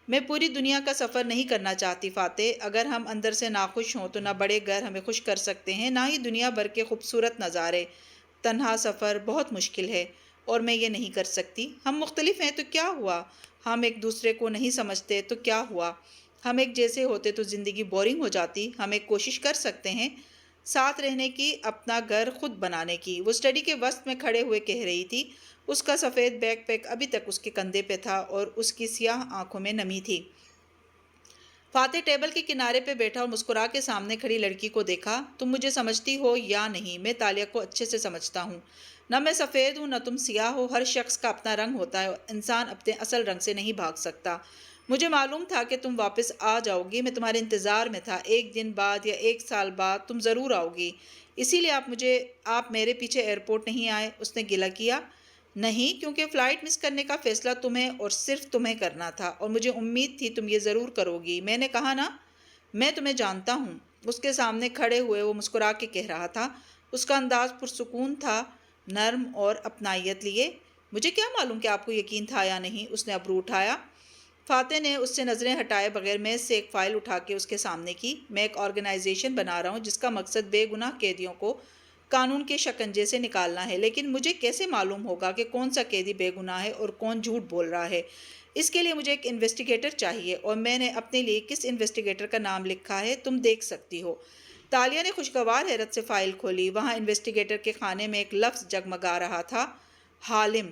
میں پوری دنیا کا سفر نہیں کرنا چاہتی فاتح۔ اگر ہم اندر سے ناخوش ہوں تو نہ بڑے گھر ہمیں خوش کر سکتے ہیں، نہ ہی دنیا بھر کے خوبصورت نظارے۔ تنہا سفر بہت مشکل ہے، اور میں یہ نہیں کر سکتی۔ ہم مختلف ہیں تو کیا ہوا؟ ہم ایک دوسرے کو نہیں سمجھتے تو کیا ہوا؟ ہم ایک جیسے ہوتے تو زندگی بورنگ ہو جاتی۔ ہم ایک کوشش کر سکتے ہیں، ساتھ رہنے کی، اپنا گھر خود بنانے کی۔ وہ اسٹڈی کے وسط میں کھڑے ہوئے کہہ رہی تھی۔ اس کا سفید بیک پیک ابھی تک اس کے کندھے پہ تھا، اور اس کی سیاہ آنکھوں میں نمی تھی۔ فاتح ٹیبل کے کنارے پہ بیٹھا اور مسکرا کے سامنے کھڑی لڑکی کو دیکھا۔ تم مجھے سمجھتی ہو یا نہیں؟ میں تالیہ کو اچھے سے سمجھتا ہوں۔ نہ میں سفید ہوں، نہ تم سیاہ ہو۔ ہر شخص کا اپنا رنگ ہوتا ہے، اور انسان اپنے اصل رنگ سے نہیں بھاگ سکتا۔ مجھے معلوم تھا کہ تم واپس آ جاؤ گی۔ میں تمہارے انتظار میں تھا۔ 1 دن بعد یا 1 سال بعد تم ضرور آؤ گی۔ اسی لیے آپ میرے پیچھے ایئرپورٹ نہیں آئے؟ اس نے گلہ کیا۔ نہیں، کیونکہ فلائٹ مس کرنے کا فیصلہ تمہیں اور صرف تمہیں کرنا تھا، اور مجھے امید تھی تم یہ ضرور کرو گی۔ میں نے کہا نا، میں تمہیں جانتا ہوں۔ اس کے سامنے کھڑے ہوئے وہ مسکرا کے کہہ رہا تھا۔ اس کا انداز پرسکون تھا، نرم اور اپنائیت لیے۔ مجھے کیا معلوم کہ آپ کو یقین تھا یا نہیں؟ اس نے ابرو اٹھایا۔ فاتح نے اس سے نظریں ہٹائے بغیر میز سے ایک فائل اٹھا کے اس کے سامنے کی۔ میں ایک آرگنائزیشن بنا رہا ہوں جس کا مقصد بے گناہ قیدیوں کو قانون کے شکنجے سے نکالنا ہے، لیکن مجھے کیسے معلوم ہوگا کہ کون سا قیدی بے گناہ ہے اور کون جھوٹ بول رہا ہے؟ اس کے لیے مجھے ایک انویسٹیگیٹر چاہیے، اور میں نے اپنے لیے کس انویسٹیگیٹر کا نام لکھا ہے تم دیکھ سکتی ہو۔ تالیہ نے خوشگوار حیرت سے فائل کھولی۔ وہاں انویسٹیگیٹر کے خانے میں ایک لفظ جگمگا رہا تھا: حالم۔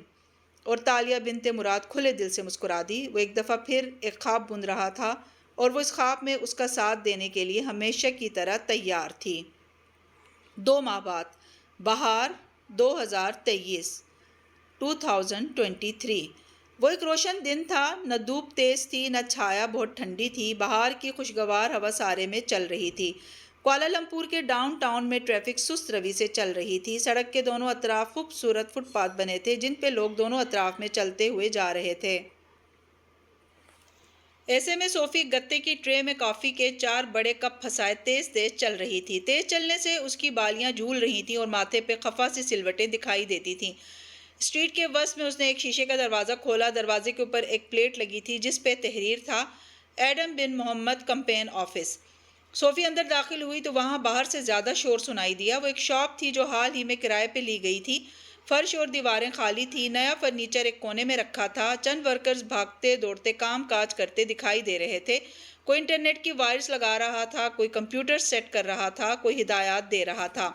اور تالیہ بنت مراد کھلے دل سے مسکرا دی۔ وہ ایک دفعہ پھر ایک خواب بن رہا تھا، اور وہ اس خواب میں اس کا ساتھ دینے کے لیے ہمیشہ کی طرح تیار تھی۔ 2 ماہ بعد، بہار 2023 2023۔ وہ ایک روشن دن تھا۔ نہ دھوپ تیز تھی، نہ چھایا بہت ٹھنڈی تھی۔ بہار کی خوشگوار ہوا سارے میں چل رہی تھی۔ کوالالمپور کے ڈاؤن ٹاؤن میں ٹریفک سست روی سے چل رہی تھی۔ سڑک کے دونوں اطراف خوبصورت فٹ پاتھ بنے تھے جن پہ لوگ دونوں اطراف میں چلتے ہوئے جا رہے تھے۔ ایسے میں صوفی گتے کی ٹرے میں کافی کے 4 بڑے کپ پھنسائے تیز تیز چل رہی تھی۔ تیز چلنے سے اس کی بالیاں جھول رہی تھیں اور ماتھے پہ خفا سی سلوٹیں دکھائی دیتی تھیں۔ اسٹریٹ کے وسط میں اس نے ایک شیشے کا دروازہ کھولا۔ دروازے کے اوپر ایک پلیٹ لگی تھی جس پہ تحریر تھا: ایڈم بن محمد کمپین آفس۔ صوفی اندر داخل ہوئی تو وہاں باہر سے زیادہ شور سنائی دیا۔ وہ ایک شاپ تھی جو حال ہی میں کرائے پہ لی گئی تھی۔ فرش اور دیواریں خالی تھی۔ نیا فرنیچر ایک کونے میں رکھا تھا۔ چند ورکرز بھاگتے دوڑتے کام کاج کرتے دکھائی دے رہے تھے۔ کوئی انٹرنیٹ کی وائرز لگا رہا تھا، کوئی کمپیوٹر سیٹ کر رہا تھا، کوئی ہدایات دے رہا تھا۔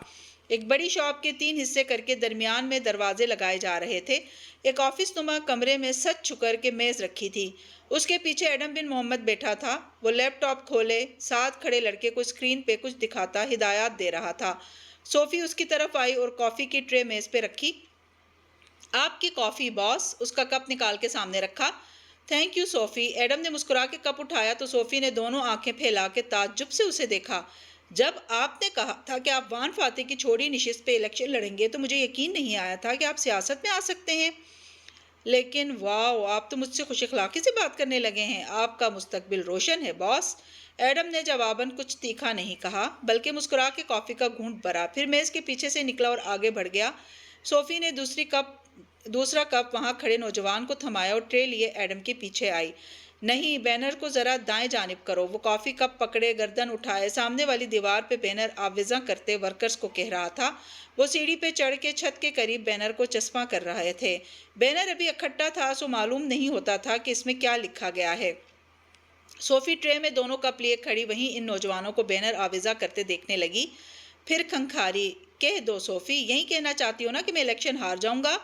ایک بڑی شاپ کے 3 حصے کر کے درمیان میں دروازے لگائے جا رہے تھے۔ ایک آفس نما کمرے میں سج چھکر کے میز رکھی تھی۔ اس کے پیچھے ایڈم بن محمد بیٹھا تھا۔ وہ لیپ ٹاپ کھولے ساتھ کھڑے لڑکے کو اسکرین پہ کچھ دکھاتا ہدایات دے رہا تھا۔ صوفی اس کی طرف آئی اور کافی کی ٹرے میز پہ رکھی۔ آپ کی کافی باس، اس کا کپ نکال کے سامنے رکھا۔ Thank you Sufi. ایڈم نے مسکرا کے کپ اٹھایا تو صوفی نے دونوں آنکھیں پھیلا کے تعجب سے اسے دیکھا۔ جب آپ نے کہا تھا کہ آپ وان فاتح کی چھوڑی نشست پہ الیکشن لڑیں گے تو مجھے یقین نہیں آیا تھا کہ آپ سیاست میں آ سکتے ہیں۔ لیکن واو، آپ تو مجھ سے خوش اخلاقی سے بات کرنے لگے ہیں۔ آپ کا مستقبل روشن ہے باس۔ ایڈم نے جواباً کچھ تیکھا نہیں کہا بلکہ مسکرا کے کافی کا گھونٹ بھرا، پھر میز کے پیچھے سے نکلا اور آگے بڑھ گیا۔ صوفی نے دوسرا کپ وہاں کھڑے نوجوان کو تھمایا اور ٹرے لیے ایڈم کے پیچھے آئی۔ نہیں، بینر کو ذرا دائیں جانب کرو۔ وہ کافی کپ پکڑے گردن اٹھائے سامنے والی دیوار پہ بینر آویزاں کرتے ورکرز کو کہہ رہا تھا۔ وہ سیڑھی پہ چڑھ کے چھت کے قریب بینر کو چسپاں کر رہے تھے۔ بینر ابھی اکٹھا تھا سو معلوم نہیں ہوتا تھا کہ اس میں کیا لکھا گیا ہے۔ صوفی ٹرے میں دونوں کپ لیے کھڑی وہیں ان نوجوانوں کو بینر آویزاں کرتے دیکھنے لگی، پھر کھنکھاری، کہہ دو صوفی، یہی کہنا چاہتی ہو نا کہ میں الیکشن ہار جاؤں گا؟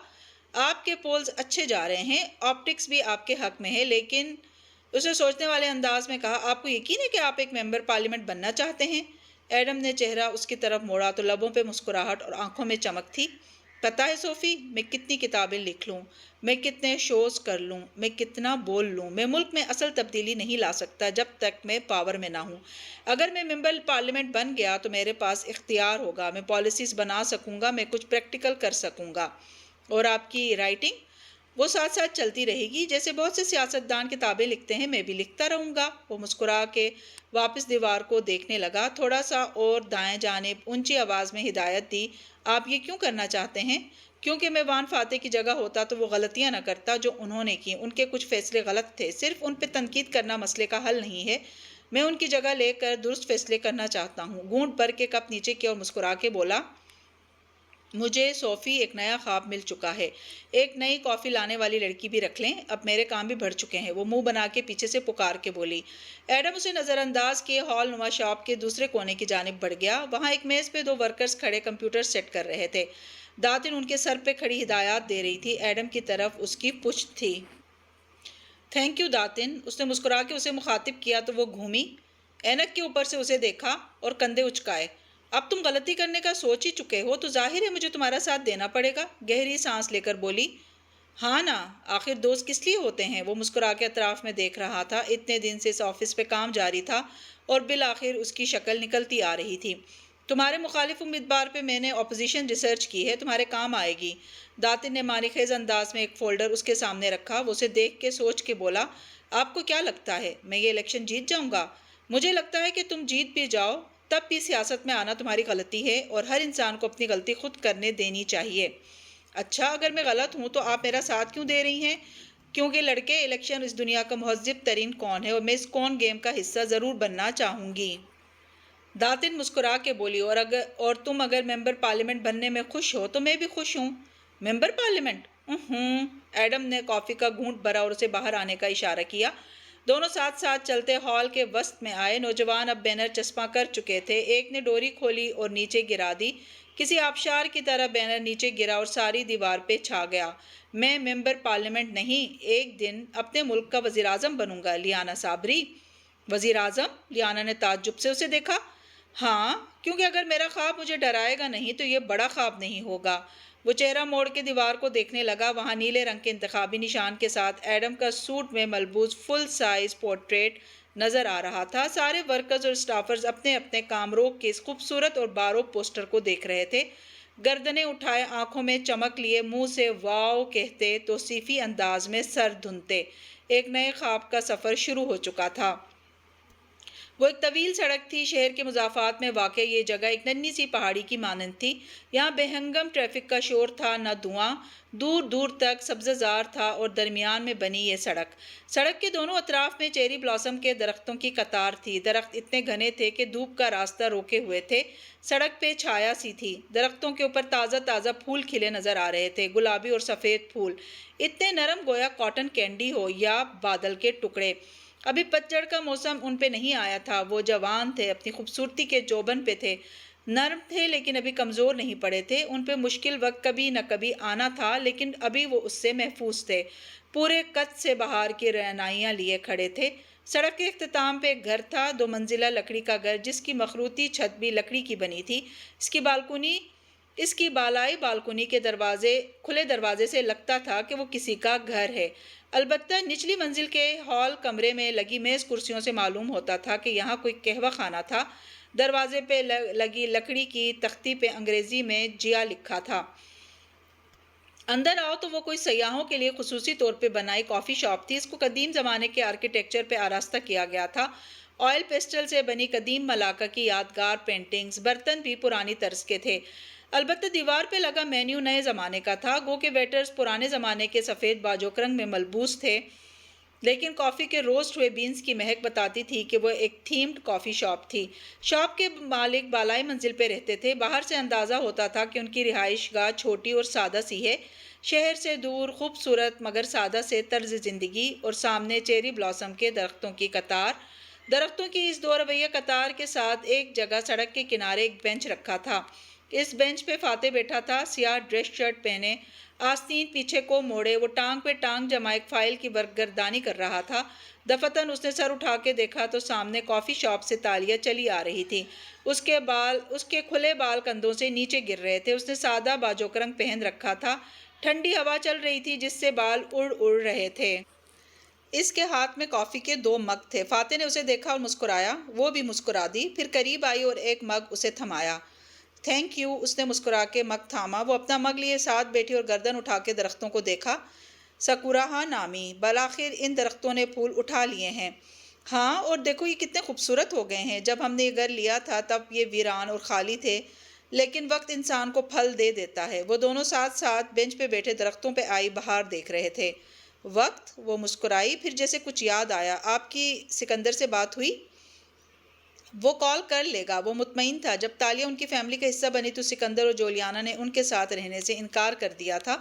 آپ کے پولز اچھے جا رہے ہیں، آپٹکس بھی آپ کے حق میں ہے، لیکن اسے سوچنے والے انداز میں کہا، آپ کو یقین ہے کہ آپ ایک ممبر پارلیمنٹ بننا چاہتے ہیں؟ ایڈم نے چہرہ اس کی طرف موڑا تو لبوں پہ مسکراہٹ اور آنکھوں میں چمک تھی۔ پتہ ہے صوفی، میں کتنی کتابیں لکھ لوں، میں کتنے شوز کر لوں، میں کتنا بول لوں، میں ملک میں اصل تبدیلی نہیں لا سکتا جب تک میں پاور میں نہ ہوں۔ اگر میں ممبر پارلیمنٹ بن گیا تو میرے پاس اختیار ہوگا، میں پالیسیز بنا سکوں گا، میں کچھ پریکٹیکل کر سکوں گا۔ اور آپ کی رائٹنگ؟ وہ ساتھ ساتھ چلتی رہے گی، جیسے بہت سے سیاستدان کتابیں لکھتے ہیں، میں بھی لکھتا رہوں گا۔ وہ مسکرا کے واپس دیوار کو دیکھنے لگا، تھوڑا سا اور دائیں جانب اونچی آواز میں ہدایت دی، آپ یہ کیوں کرنا چاہتے ہیں؟ کیونکہ میں وان فاتح کی جگہ ہوتا تو وہ غلطیاں نہ کرتا جو انہوں نے کی، ان کے کچھ فیصلے غلط تھے، صرف ان پہ تنقید کرنا مسئلے کا حل نہیں ہے، میں ان کی جگہ لے کر درست فیصلے کرنا چاہتا ہوں۔ گھونٹ بھر کے کپ نیچے کیا اور مسکرا کے بولا، مجھے صوفی ایک نیا خواب مل چکا ہے، ایک نئی کافی لانے والی لڑکی بھی رکھ لیں، اب میرے کام بھی بڑھ چکے ہیں۔ وہ منہ بنا کے پیچھے سے پکار کے بولی۔ ایڈم اسے نظر انداز کیے ہال نما شاپ کے دوسرے کونے کی جانب بڑھ گیا۔ وہاں ایک میز پہ دو ورکرز کھڑے کمپیوٹر سیٹ کر رہے تھے۔ داتن ان کے سر پہ کھڑی ہدایات دے رہی تھی، ایڈم کی طرف اس کی پشت تھی۔ تھینک یو داتن، اس نے مسکرا کے اسے مخاطب کیا تو وہ گھومی، اینک کے اوپر سے اسے دیکھا اور کندھے اچکائے۔ اب تم غلطی کرنے کا سوچ ہی چکے ہو تو ظاہر ہے مجھے تمہارا ساتھ دینا پڑے گا، گہری سانس لے کر بولی۔ ہاں نا، آخر دوست کس لیے ہوتے ہیں؟ وہ مسکرا کے اطراف میں دیکھ رہا تھا، اتنے دن سے اس آفس پہ کام جاری تھا اور بالآخر اس کی شکل نکلتی آ رہی تھی۔ تمہارے مخالف امیدوار پہ میں نے اپوزیشن ریسرچ کی ہے، تمہارے کام آئے گی۔ داتن نے معنی خیز انداز میں ایک فولڈر اس کے سامنے رکھا، وہ اسے دیکھ کے سوچ کے بولا، آپ کو کیا لگتا ہے میں یہ الیکشن جیت جاؤں گا؟ مجھے لگتا ہے کہ تم جیت بھی جاؤ تب بھی سیاست میں آنا تمہاری غلطی ہے اور ہر انسان کو اپنی غلطی خود کرنے دینی چاہیے۔ اچھا، اگر میں غلط ہوں تو آپ میرا ساتھ کیوں دے رہی ہیں؟ کیونکہ لڑکے، الیکشن اس دنیا کا مہذب ترین کون ہے اور میں اس کون گیم کا حصہ ضرور بننا چاہوں گی۔ داتن مسکرا کے بولی، اور تم اگر ممبر پارلیمنٹ بننے میں خوش ہو تو میں بھی خوش ہوں۔ Member parliament? ایڈم نے کافی کا گھونٹ بھرا اور اسے باہر آنے کا اشارہ کیا۔ دونوں ساتھ ساتھ چلتے ہال کے وسط میں آئے۔ نوجوان اب بینر چسپاں کر چکے تھے، ایک نے ڈوری کھولی اور نیچے گرا دی، کسی آبشار کی طرح بینر نیچے گرا اور ساری دیوار پہ چھا گیا۔ میں ممبر پارلیمنٹ نہیں، ایک دن اپنے ملک کا وزیر اعظم بنوں گا، لیانا صابری۔ وزیر اعظم؟ لیانا نے تعجب سے اسے دیکھا۔ ہاں، کیونکہ اگر میرا خواب مجھے ڈرائے گا نہیں تو یہ بڑا خواب نہیں ہوگا۔ وہ چہرہ موڑ کے دیوار کو دیکھنے لگا، وہاں نیلے رنگ کے انتخابی نشان کے ساتھ ایڈم کا سوٹ میں ملبوس فل سائز پورٹریٹ نظر آ رہا تھا۔ سارے ورکرز اور اسٹافرز اپنے اپنے کامروں کے اس خوبصورت اور باروک پوسٹر کو دیکھ رہے تھے، گردنیں اٹھائے، آنکھوں میں چمک لیے، منہ سے واو کہتے، توصیفی انداز میں سر دھنتے۔ ایک نئے خواب کا سفر شروع ہو چکا تھا۔ وہ ایک طویل سڑک تھی، شہر کے مضافات میں واقع یہ جگہ ایک ننھی سی پہاڑی کی مانند تھی۔ یہاں بے ہنگم ٹریفک کا شور تھا، نہ دھواں، دور دور تک سبزہ زار تھا اور درمیان میں بنی یہ سڑک کے دونوں اطراف میں چیری بلاسم کے درختوں کی قطار تھی۔ درخت اتنے گھنے تھے کہ دھوپ کا راستہ روکے ہوئے تھے، سڑک پہ چھایا سی تھی، درختوں کے اوپر تازہ تازہ پھول کھلے نظر آ رہے تھے، گلابی اور سفید پھول، اتنے نرم گویا کاٹن کینڈی ہو یا بادل کے ٹکڑے۔ ابھی پتجھڑ کا موسم ان پہ نہیں آیا تھا، وہ جوان تھے، اپنی خوبصورتی کے جوبن پہ تھے، نرم تھے لیکن ابھی کمزور نہیں پڑے تھے۔ ان پہ مشکل وقت کبھی نہ کبھی آنا تھا لیکن ابھی وہ اس سے محفوظ تھے، پورے قد سے بہار کی رعنائیاں لیے کھڑے تھے۔ سڑک کے اختتام پہ ایک گھر تھا، 2 منزلہ لکڑی کا گھر جس کی مخروطی چھت بھی لکڑی کی بنی تھی۔ اس کی بالائی بالکونی کے کھلے دروازے سے لگتا تھا کہ وہ کسی کا گھر ہے۔ البتہ نچلی منزل کے ہال کمرے میں لگی میز کرسیوں سے معلوم ہوتا تھا کہ یہاں کوئی قہوہ خانہ تھا۔ دروازے پہ لگی لکڑی کی تختی پہ انگریزی میں جیا لکھا تھا۔ اندر آؤ تو وہ کوئی سیاحوں کے لیے خصوصی طور پہ بنائی کافی شاپ تھی۔ اس کو قدیم زمانے کے آرکیٹیکچر پہ آراستہ کیا گیا تھا۔ آئل پیسٹل سے بنی قدیم ملاکہ کی یادگار پینٹنگز، برتن بھی پرانی طرز کے تھے۔ البتہ دیوار پہ لگا مینیو نئے زمانے کا تھا، گو کہ ویٹرز پرانے زمانے کے سفید باجوک رنگ میں ملبوس تھے، لیکن کافی کے روسٹ ہوئے بینز کی مہک بتاتی تھی کہ وہ ایک تھیمڈ کافی شاپ تھی۔ شاپ کے مالک بالائی منزل پہ رہتے تھے۔ باہر سے اندازہ ہوتا تھا کہ ان کی رہائش گاہ چھوٹی اور سادہ سی ہے، شہر سے دور، خوبصورت مگر سادہ سے طرز زندگی، اور سامنے چیری بلاسم کے درختوں کی قطار۔ درختوں کی اس دو رویہ قطار کے ساتھ ایک جگہ سڑک کے کنارے ایک بینچ رکھا تھا۔ اس بینچ پہ فاتح بیٹھا تھا، سیاہ ڈریس شرٹ پہنے، آستین پیچھے کو موڑے، وہ ٹانگ پہ ٹانگ جمائے ایک فائل کی برگردانی کر رہا تھا۔ دفعتاً اس نے سر اٹھا کے دیکھا تو سامنے کافی شاپ سے تالیہ چلی آ رہی تھی۔ اس کے کھلے بال کندھوں سے نیچے گر رہے تھے۔ اس نے سادہ باجوک رنگ پہن رکھا تھا۔ ٹھنڈی ہوا چل رہی تھی جس سے بال اڑ رہے تھے۔ اس کے ہاتھ میں کافی کے 2 مگ تھے۔ فاتح نے اسے دیکھا اور مسکرایا، وہ بھی مسکرا دی، پھر قریب آئی اور ایک مگ اسے تھمایا۔ تھینک یو، اس نے مسکرا کے مگ تھاما۔ وہ اپنا مگ لیے ساتھ بیٹھی اور گردن اٹھا کے درختوں کو دیکھا۔ سکوراہا نامی، بالآخر ان درختوں نے پھول اٹھا لیے ہیں۔ ہاں، اور دیکھو یہ کتنے خوبصورت ہو گئے ہیں۔ جب ہم نے یہ گھر لیا تھا تب یہ ویران اور خالی تھے، لیکن وقت انسان کو پھل دے دیتا ہے۔ وہ دونوں ساتھ ساتھ بینچ پہ بیٹھے درختوں پہ آئی بہار دیکھ رہے تھے۔ وقت، وہ مسکرائی، پھر جیسے کچھ یاد آیا، آپ کی سکندر سے بات ہوئی؟ وہ کال کر لے گا، وہ مطمئن تھا۔ جب تالیہ ان کی فیملی کا حصہ بنی تو سکندر اور جولیانا نے ان کے ساتھ رہنے سے انکار کر دیا تھا۔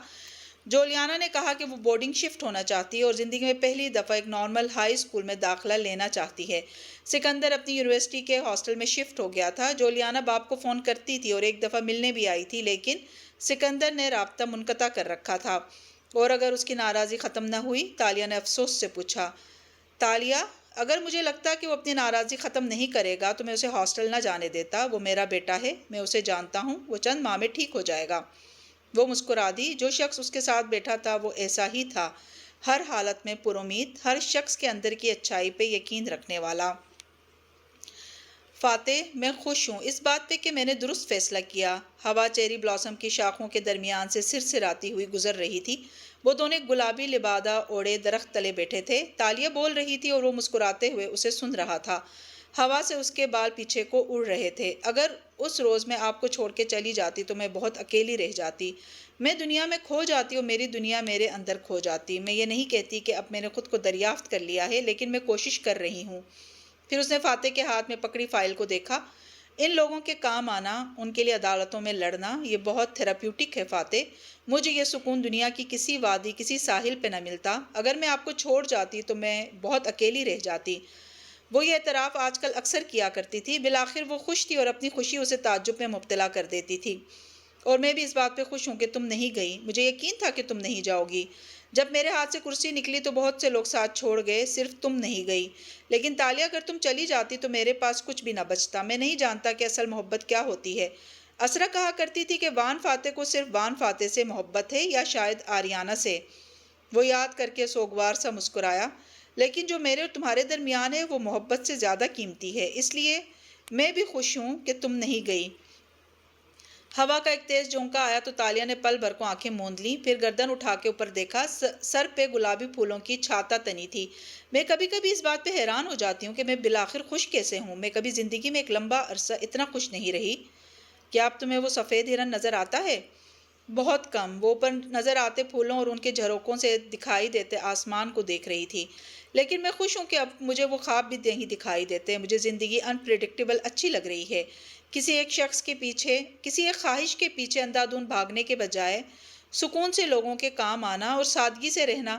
جولیانا نے کہا کہ وہ بورڈنگ شفٹ ہونا چاہتی ہے اور زندگی میں پہلی دفعہ ایک نارمل ہائی اسکول میں داخلہ لینا چاہتی ہے۔ سکندر اپنی یونیورسٹی کے ہاسٹل میں شفٹ ہو گیا تھا۔ جولیانا باپ کو فون کرتی تھی اور ایک دفعہ ملنے بھی آئی تھی، لیکن سکندر نے رابطہ منقطع کر رکھا تھا۔ اور اگر اس کی ناراضی ختم نہ ہوئی؟ تالیہ نے افسوس سے پوچھا۔ تالیہ، اگر مجھے لگتا کہ وہ اپنی ناراضی ختم نہیں کرے گا تو میں اسے ہاسٹل نہ جانے دیتا۔ وہ میرا بیٹا ہے، میں اسے جانتا ہوں، وہ چند ماہ میں ٹھیک ہو جائے گا۔ وہ مسکرا دی۔ جو شخص اس کے ساتھ بیٹھا تھا وہ ایسا ہی تھا، ہر حالت میں پر امید، ہر شخص کے اندر کی اچھائی پہ یقین رکھنے والا۔ فاتح، میں خوش ہوں اس بات پہ کہ میں نے درست فیصلہ کیا۔ ہوا چیری بلاسم کی شاخوں کے درمیان سے سرسراتی ہوئی گزر رہی تھی۔ وہ دونوں ایک گلابی لبادہ اوڑھے درخت تلے بیٹھے تھے۔ تالیہ بول رہی تھی اور وہ مسکراتے ہوئے اسے سن رہا تھا۔ ہوا سے اس کے بال پیچھے کو اڑ رہے تھے۔ اگر اس روز میں آپ کو چھوڑ کے چلی جاتی تو میں بہت اکیلی رہ جاتی۔ میں دنیا میں کھو جاتی اور میری دنیا میرے اندر کھو جاتی۔ میں یہ نہیں کہتی کہ اب میں نے خود کو دریافت کر لیا ہے، لیکن میں کوشش کر رہی ہوں۔ پھر اس نے فاتح کے ہاتھ میں پکڑی فائل کو دیکھا۔ ان لوگوں کے کام آنا، ان کے لیے عدالتوں میں لڑنا، یہ بہت تھراپیوٹک ہے فاتح۔ مجھے یہ سکون دنیا کی کسی وادی، کسی ساحل پہ نہ ملتا۔ اگر میں آپ کو چھوڑ جاتی تو میں بہت اکیلی رہ جاتی۔ وہ یہ اعتراف آج کل اکثر کیا کرتی تھی۔ بالآخر وہ خوش تھی اور اپنی خوشی اسے تعجب میں مبتلا کر دیتی تھی۔ اور میں بھی اس بات پہ خوش ہوں کہ تم نہیں گئی۔ مجھے یقین تھا کہ تم نہیں جاؤ گی۔ جب میرے ہاتھ سے کرسی نکلی تو بہت سے لوگ ساتھ چھوڑ گئے، صرف تم نہیں گئی۔ لیکن تالیہ، اگر تم چلی جاتی تو میرے پاس کچھ بھی نہ بچتا۔ میں نہیں جانتا کہ اصل محبت کیا ہوتی ہے۔ اسرا کہا کرتی تھی کہ وان فاتح کو صرف وان فاتح سے محبت ہے، یا شاید آریانہ سے۔ وہ یاد کر کے سوگوار سا مسکرایا۔ لیکن جو میرے اور تمہارے درمیان ہے وہ محبت سے زیادہ قیمتی ہے، اس لیے میں بھی خوش ہوں کہ تم نہیں گئی۔ ہوا کا ایک تیز جھونکا آیا تو تالیہ نے پل بھر کو آنکھیں موند لیں، پھر گردن اٹھا کے اوپر دیکھا۔ سر پہ گلابی پھولوں کی چھاتا تنی تھی۔ میں کبھی کبھی اس بات پہ حیران ہو جاتی ہوں کہ میں بالآخر خوش کیسے ہوں۔ میں کبھی زندگی میں ایک لمبا عرصہ اتنا خوش نہیں رہی۔ کیا اب تمہیں وہ سفید ہرن نظر آتا ہے؟ بہت کم۔ وہ اوپر نظر آتے پھولوں اور ان کے جھروکوں سے دکھائی دیتے آسمان کو دیکھ رہی تھی۔ لیکن میں خوش ہوں کہ اب مجھے وہ خواب بھی نہیں دکھائی دیتے۔ مجھے زندگی انپریڈکٹیبل اچھی لگ رہی ہے۔ کسی ایک خواہش کے پیچھے اندھادھند بھاگنے کے بجائے سکون سے لوگوں کے کام آنا اور سادگی سے رہنا،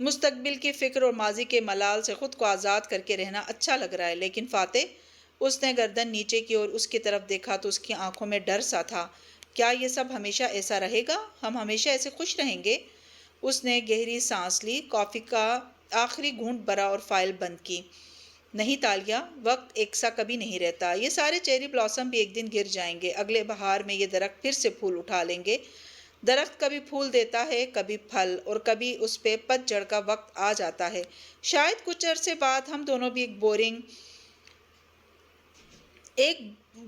مستقبل کی فکر اور ماضی کے ملال سے خود کو آزاد کر کے رہنا اچھا لگ رہا ہے۔ لیکن فاتح، اس نے گردن نیچے کی اور اس کی طرف دیکھا تو اس کی آنکھوں میں ڈر سا تھا۔ کیا یہ سب ہمیشہ ایسا رہے گا؟ ہم ہمیشہ ایسے خوش رہیں گے؟ اس نے گہری سانس لی۔ کافی کا آخری گھونٹ بھرا اور فائل بند کی۔ نہیں تالیہ، وقت ایک سا کبھی نہیں رہتا۔ یہ سارے چیری بلاسم بھی ایک دن گر جائیں گے۔ اگلے بہار میں یہ درخت پھر سے پھول اٹھا لیں گے۔ درخت کبھی پھول دیتا ہے، کبھی پھل، اور کبھی اس پہ پت جھڑ کا وقت آ جاتا ہے۔ شاید کچھ عرصے بعد ہم دونوں بھی ایک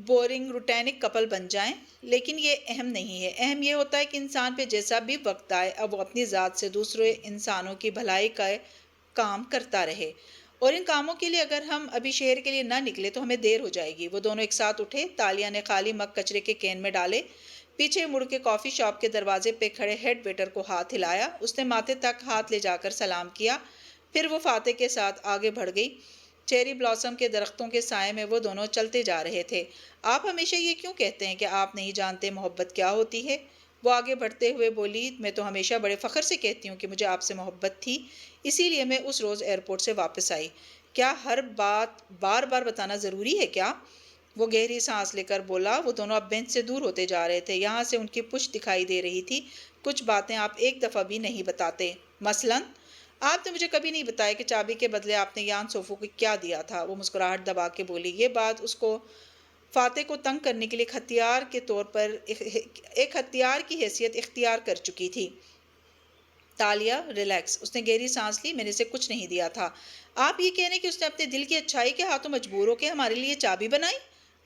بورنگ روٹینک کپل بن جائیں، لیکن یہ اہم نہیں ہے۔ اہم یہ ہوتا ہے کہ انسان پہ جیسا بھی وقت آئے، اب وہ اپنی ذات سے دوسرے انسانوں کی بھلائی کا کام کرتا رہے، اور ان کاموں کے لیے اگر ہم ابھی شہر کے لیے نہ نکلے تو ہمیں دیر ہو جائے گی۔ وہ دونوں ایک ساتھ اٹھے۔ تالیہ نے خالی مگ کچرے کے کین میں ڈالے، پیچھے مڑ کے کافی شاپ کے دروازے پہ کھڑے ہیڈ ویٹر کو ہاتھ ہلایا۔ اس نے ماتھے تک ہاتھ لے جا کر سلام کیا، پھر وہ فاتح کے ساتھ آگے بڑھ گئی۔ چیری بلاسم کے درختوں کے سائے میں وہ دونوں چلتے جا رہے تھے۔ آپ ہمیشہ یہ کیوں کہتے ہیں کہ آپ نہیں جانتے محبت کیا ہوتی ہے؟ وہ آگے بڑھتے ہوئے بولی، میں تو ہمیشہ بڑے فخر سے کہتی ہوں کہ مجھے آپ سے محبت تھی، اسی لیے میں اس روز ایئرپورٹ سے واپس آئی۔ کیا ہر بات بار بار بتانا ضروری ہے کیا؟ وہ گہری سانس لے کر بولا۔ وہ دونوں اب بینچ سے دور ہوتے جا رہے تھے، یہاں سے ان کی پشت دکھائی دے رہی تھی۔ کچھ باتیں آپ ایک دفعہ بھی نہیں بتاتے، مثلاً آپ نے مجھے کبھی نہیں بتایا کہ چابی کے بدلے آپ نے یان سوفو کو کیا دیا تھا۔ وہ مسکراہٹ دبا کے بولی۔ یہ بات اس کو فاتح کو تنگ کرنے کے لیے ایک ہتھیار کی حیثیت اختیار کر چکی تھی۔ تالیہ، ریلیکس۔ اس نے گہری سانس لی۔ میں نے اسے کچھ نہیں دیا تھا۔ آپ یہ کہہ رہے ہیں کہ اس نے اپنے دل کی اچھائی کے ہاتھوں مجبور ہو کے ہمارے لیے چابی بنائی؟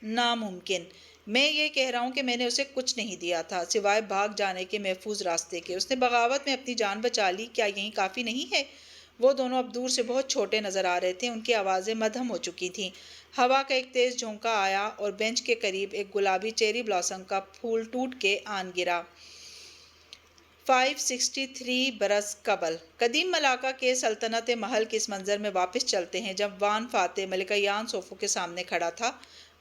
ناممکن۔ میں یہ کہہ رہا ہوں کہ میں نے اسے کچھ نہیں دیا تھا سوائے بھاگ جانے کے محفوظ راستے کے۔ اس نے بغاوت میں اپنی جان بچا لی، کیا یہی کافی نہیں ہے؟ وہ دونوں اب دور سے بہت چھوٹے نظر آ رہے تھے، ان کی آوازیں مدھم ہو چکی تھیں۔ ہوا کا ایک تیز جھونکا آیا اور بینچ کے قریب ایک گلابی چیری بلاسم کا پھول ٹوٹ کے آن گرا۔ 563 برس قبل۔ قدیم ملاقہ کے سلطنت محل کے اس منظر میں واپس چلتے ہیں جب وان فاتح ملکہ یان سوفو کے سامنے کھڑا تھا۔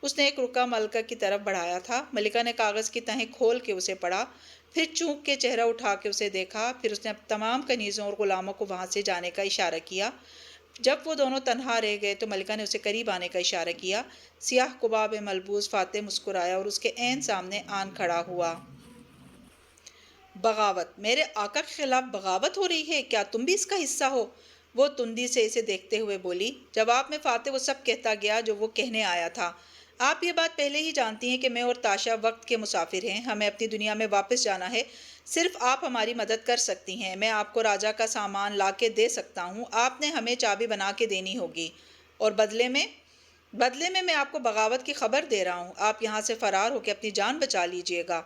اس نے ایک رکا ملکہ کی طرف بڑھایا تھا۔ ملکہ نے کاغذ کی تہیں کھول کے اسے پڑھا، پھر چونک کے چہرہ اٹھا کے اسے دیکھا، پھر اس نے تمام کنیزوں اور غلاموں کو وہاں سے جانے کا اشارہ کیا۔ جب وہ دونوں تنہا رہ گئے تو ملکہ نے اسے قریب آنے کا اشارہ کیا۔ سیاہ قبا میں ملبوس فاتح مسکرایا اور اس کے عین سامنے آن کھڑا ہوا۔ بغاوت؟ میرے آقا کے خلاف بغاوت ہو رہی ہے؟ کیا تم بھی اس کا حصہ ہو؟ وہ تندی سے اسے دیکھتے ہوئے بولی۔ جواب میں فاتح وہ سب کہتا گیا جو وہ کہنے آیا تھا۔ آپ یہ بات پہلے ہی جانتی ہیں کہ میں اور تاشا وقت کے مسافر ہیں، ہمیں اپنی دنیا میں واپس جانا ہے، صرف آپ ہماری مدد کر سکتی ہیں۔ میں آپ کو راجا کا سامان لا کے دے سکتا ہوں، آپ نے ہمیں چابی بنا کے دینی ہوگی، اور بدلے میں آپ کو بغاوت کی خبر دے رہا ہوں، آپ یہاں سے فرار ہو کے اپنی جان بچا لیجئے گا۔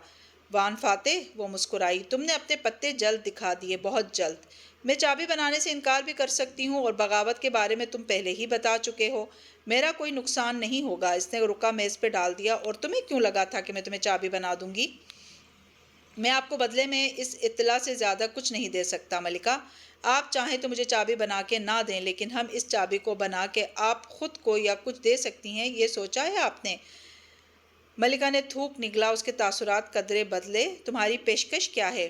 وان فاتح، وہ مسکرائی، تم نے اپنے پتے جلد دکھا دیے، بہت جلد۔ میں چابی بنانے سے انکار بھی کر سکتی ہوں، اور بغاوت کے بارے میں تم پہلے ہی بتا چکے ہو، میرا کوئی نقصان نہیں ہوگا۔ اس نے رکا میز پہ ڈال دیا۔ اور تمہیں کیوں لگا تھا کہ میں تمہیں چابی بنا دوں گی؟ میں آپ کو بدلے میں اس اطلاع سے زیادہ کچھ نہیں دے سکتا ملکہ۔ آپ چاہیں تو مجھے چابی بنا کے نہ دیں، لیکن ہم اس چابی کو بنا کے آپ خود کو یا کچھ دے سکتی ہیں، یہ سوچا ہے آپ نے؟ ملکہ نے تھوک نگلا۔ اس کے تاثرات قدرے بدلے۔ تمہاری پیشکش کیا ہے؟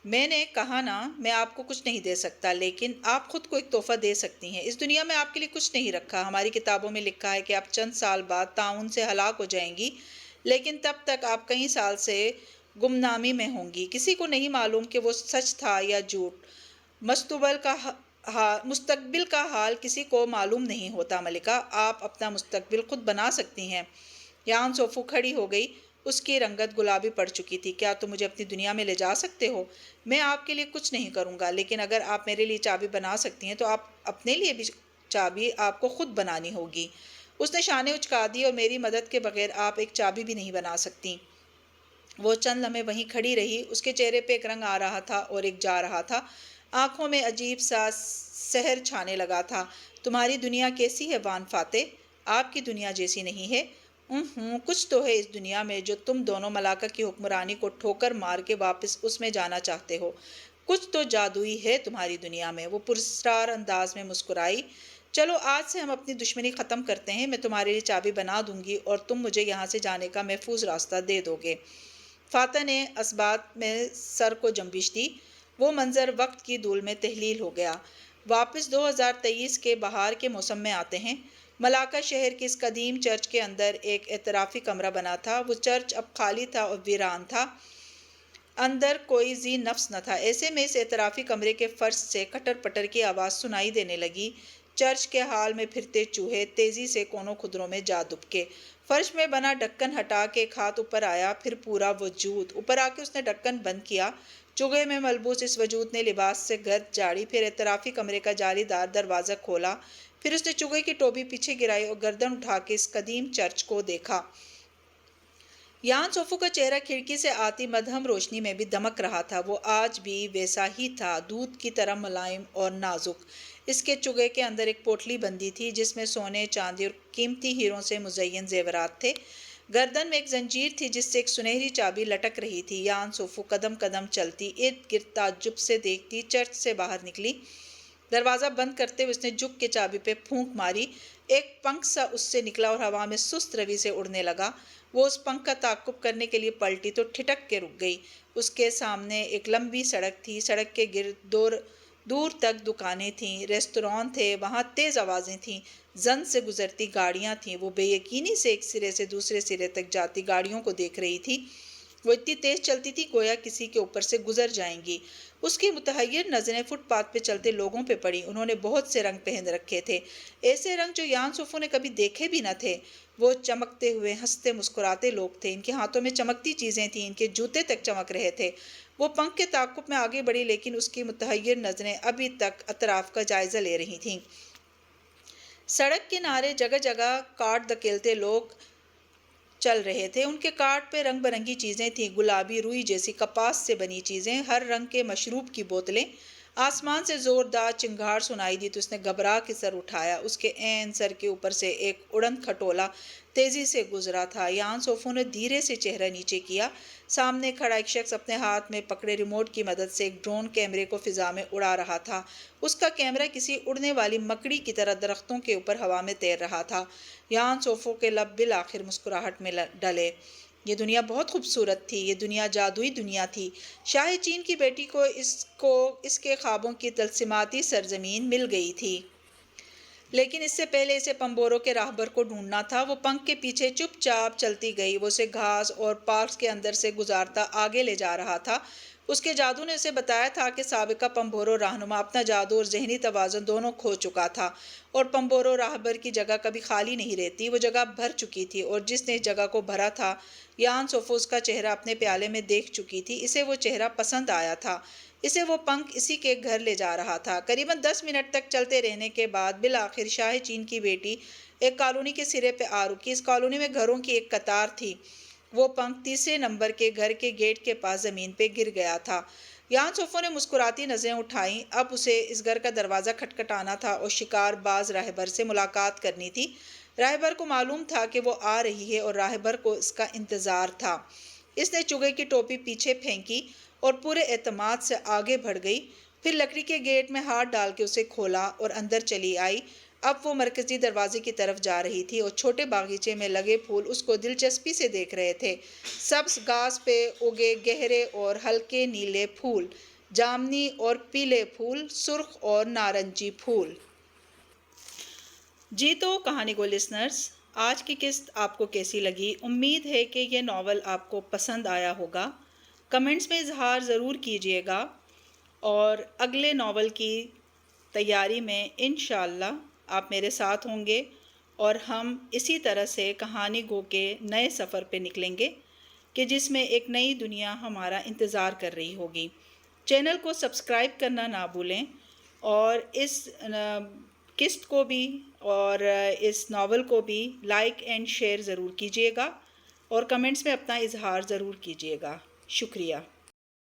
میں نے کہا نا، میں آپ کو کچھ نہیں دے سکتا، لیکن آپ خود کو ایک تحفہ دے سکتی ہیں۔ اس دنیا میں آپ کے لیے کچھ نہیں رکھا۔ ہماری کتابوں میں لکھا ہے کہ آپ چند سال بعد طاعون سے ہلاک ہو جائیں گی، لیکن تب تک آپ کئی سال سے گمنامی میں ہوں گی۔ کسی کو نہیں معلوم کہ وہ سچ تھا یا جھوٹ۔ مستقبل کا حال کسی کو معلوم نہیں ہوتا ملکہ۔ آپ اپنا مستقبل خود بنا سکتی ہیں۔ یان سوفو کھڑی ہو گئی۔ اس کی رنگت گلابی پڑ چکی تھی۔ کیا تم مجھے اپنی دنیا میں لے جا سکتے ہو؟ میں آپ کے لیے کچھ نہیں کروں گا، لیکن اگر آپ میرے لیے چابی بنا سکتی ہیں تو آپ اپنے لیے بھی چابی آپ کو خود بنانی ہوگی۔ اس نے شانے اچکا دی۔ اور میری مدد کے بغیر آپ ایک چابی بھی نہیں بنا سکتی۔ وہ چند لمحے وہیں کھڑی رہی۔ اس کے چہرے پہ ایک رنگ آ رہا تھا اور ایک جا رہا تھا۔ آنکھوں میں عجیب سا سحر چھانے لگا تھا۔ تمہاری دنیا کیسی ہے وان فاتح؟ آپ کی دنیا جیسی نہیں ہے۔ کچھ تو ہے اس دنیا میں جو تم دونوں ملاقہ کی حکمرانی کو ٹھوکر مار کے واپس اس میں جانا چاہتے ہو۔ کچھ تو جادوئی ہے تمہاری دنیا میں۔ وہ پراسرار انداز میں مسکرائی۔ چلو آج سے ہم اپنی دشمنی ختم کرتے ہیں۔ میں تمہارے لیے چابی بنا دوں گی اور تم مجھے یہاں سے جانے کا محفوظ راستہ دے دو گے۔ فاتح نے اسبات میں سر کو جنبش دی۔ وہ منظر وقت کی دھول میں تحلیل ہو گیا۔ واپس 2023 کے بہار کے موسم میں آتے ہیں۔ ملاقہ شہر کے اس قدیم چرچ کے اندر ایک اعترافی کمرہ بنا تھا۔ وہ چرچ اب خالی تھا اور ویران تھا۔ اندر کوئی ذی نفس نہ تھا۔ ایسے میں اس اعترافی کمرے کے فرش سے کٹر پٹر کی آواز سنائی دینے لگی۔ چرچ کے ہال میں پھرتے چوہے تیزی سے کونوں خدروں میں جا دبکے۔ فرش میں بنا ڈھکن ہٹا کے ایک ہاتھ اوپر آیا، پھر پورا وجود اوپر آ کے اس نے ڈھکن بند کیا۔ چوگے میں ملبوس اس وجود نے لباس سے گرد جاڑی، پھر اعترافی کمرے کا جالی دار دروازہ کھولا۔ پھر اس نے چوگے کی ٹوپی پیچھے گرائی اور گردن اٹھا کے اس قدیم چرچ کو دیکھا۔ یان سوفو کا چہرہ کھڑکی سے آتی مدھم روشنی میں بھی دمک رہا تھا۔ وہ آج بھی ویسا ہی تھا، دودھ کی طرح ملائم اور نازک۔ اس کے چوگے کے اندر ایک پوٹلی بندی تھی جس میں سونے، چاندی اور قیمتی ہیروں سے مزین زیورات تھے۔ گردن میں ایک زنجیر تھی جس سے ایک سنہری چابی لٹک رہی تھی۔ یان سوفو قدم قدم چلتی، ارد گرد تعجب سے دیکھتی، چرچ سے باہر نکلی۔ دروازہ بند کرتے ہوئے اس نے جھک کے چابی پہ پھونک ماری۔ ایک پنکھ سا اس سے نکلا اور ہوا میں سست روی سے اڑنے لگا۔ وہ اس پنکھ کا تعاقب کرنے کے لیے پلٹی تو ٹھٹک کے رک گئی۔ اس کے سامنے ایک لمبی سڑک تھی۔ سڑک کے گرد دور تک دکانیں تھیں، ریستوران تھے، وہاں تیز آوازیں تھیں، زن سے گزرتی گاڑیاں تھیں۔ وہ بے یقینی سے ایک سرے سے دوسرے سرے تک جاتی گاڑیوں کو دیکھ رہی تھی۔ وہ اتنی تیز چلتی تھی گویا کسی کے اوپر سے گزر جائیں گی۔ اس کی متحیر نظریں فٹ پاتھ پہ چلتے لوگوں پہ پڑی۔ انہوں نے بہت سے رنگ پہن رکھے تھے، ایسے رنگ جو یان سوفو نے کبھی دیکھے بھی نہ تھے۔ وہ چمکتے ہوئے، ہنستے مسکراتے لوگ تھے۔ ان کے ہاتھوں میں چمکتی چیزیں تھیں، ان کے جوتے تک چمک رہے تھے۔ وہ پنکھ کے تعاقب میں آگے بڑھی، لیکن اس کی متحیر نظریں ابھی تک اطراف کا جائزہ لے رہی تھیں۔ سڑک کنارے جگہ جگہ کارٹ دھکیلتے لوگ چل رہے تھے۔ ان کے کارٹ پہ رنگ برنگی چیزیں تھیں، گلابی، روئی جیسی کپاس سے بنی چیزیں، ہر رنگ کے مشروب کی بوتلیں۔ آسمان سے زوردار چنگھاڑ سنائی دی تو اس نے گھبرا کے سر اٹھایا۔ اس کے عین سر کے اوپر سے ایک اڑن کھٹولا تیزی سے گزرا تھا۔ یان سوفو نے دھیرے سے چہرہ نیچے کیا۔ سامنے کھڑا ایک شخص اپنے ہاتھ میں پکڑے ریموٹ کی مدد سے ایک ڈرون کیمرے کو فضا میں اڑا رہا تھا۔ اس کا کیمرہ کسی اڑنے والی مکڑی کی طرح درختوں کے اوپر ہوا میں تیر رہا تھا۔ یان سوفو کے لب بالآخر مسکراہٹ میں ڈلے۔ یہ دنیا بہت خوبصورت تھی، یہ دنیا جادوئی دنیا تھی۔ شاہ چین کی بیٹی کو اس کے خوابوں کی طلسماتی سرزمین مل گئی تھی۔ لیکن اس سے پہلے اسے پمبورو کے راہبر کو ڈھونڈنا تھا۔ وہ پنکھ کے پیچھے چپ چاپ چلتی گئی۔ وہ اسے گھاس اور پارکس کے اندر سے گزارتا آگے لے جا رہا تھا۔ اس کے جادو نے اسے بتایا تھا کہ سابقہ پمبورو رہنما اپنا جادو اور ذہنی توازن دونوں کھو چکا تھا، اور پمبورو راہبر کی جگہ کبھی خالی نہیں رہتی، وہ جگہ بھر چکی تھی، اور جس نے اس جگہ کو بھرا تھا، یان سوفو اس کا چہرہ اپنے پیالے میں دیکھ چکی تھی۔ اسے وہ چہرہ پسند آیا تھا۔ اسے وہ پنکھ اسی کے گھر لے جا رہا تھا۔ قریباً 10 منٹ تک چلتے رہنے کے بعد بالآخر شاہ چین کی بیٹی ایک کالونی کے سرے پہ آ رکی۔ اس کالونی میں گھروں کی ایک قطار تھی۔ وہ پنکھ 3 نمبر کے گھر کے گیٹ کے پاس زمین پہ گر گیا تھا۔ یان سوفو نے مسکراتی نظریں اٹھائیں۔ اب اسے اس گھر کا دروازہ کھٹکھٹانا تھا اور شکار باز راہبر سے ملاقات کرنی تھی۔ راہبر کو معلوم تھا کہ وہ آ رہی ہے اور راہبر کو اس کا انتظار تھا۔ اس نے چوگے کی ٹوپی پیچھے پھینکی اور پورے اعتماد سے آگے بڑھ گئی، پھر لکڑی کے گیٹ میں ہاتھ ڈال کے اسے کھولا اور اندر چلی آئی۔ اب وہ مرکزی دروازے کی طرف جا رہی تھی اور چھوٹے باغیچے میں لگے پھول اس کو دلچسپی سے دیکھ رہے تھے۔ سبز گھاس پہ اگے گہرے اور ہلکے نیلے پھول، جامنی اور پیلے پھول، سرخ اور نارنجی پھول۔ جی تو کہانی گو لسنرز، آج کی قسط آپ کو کیسی لگی؟ امید ہے کہ یہ ناول آپ کو پسند آیا ہوگا۔ کمنٹس میں اظہار ضرور کیجیے گا، اور اگلے ناول کی تیاری میں انشاءاللہ آپ میرے ساتھ ہوں گے، اور ہم اسی طرح سے کہانی گو کے نئے سفر پہ نکلیں گے کہ جس میں ایک نئی دنیا ہمارا انتظار کر رہی ہوگی۔ چینل کو سبسکرائب کرنا نہ بھولیں، اور اس قسط کو بھی اور اس ناول کو بھی لائک اینڈ شیئر ضرور کیجیے گا، اور کمنٹس میں اپنا اظہار ضرور کیجیے گا۔ شکریہ۔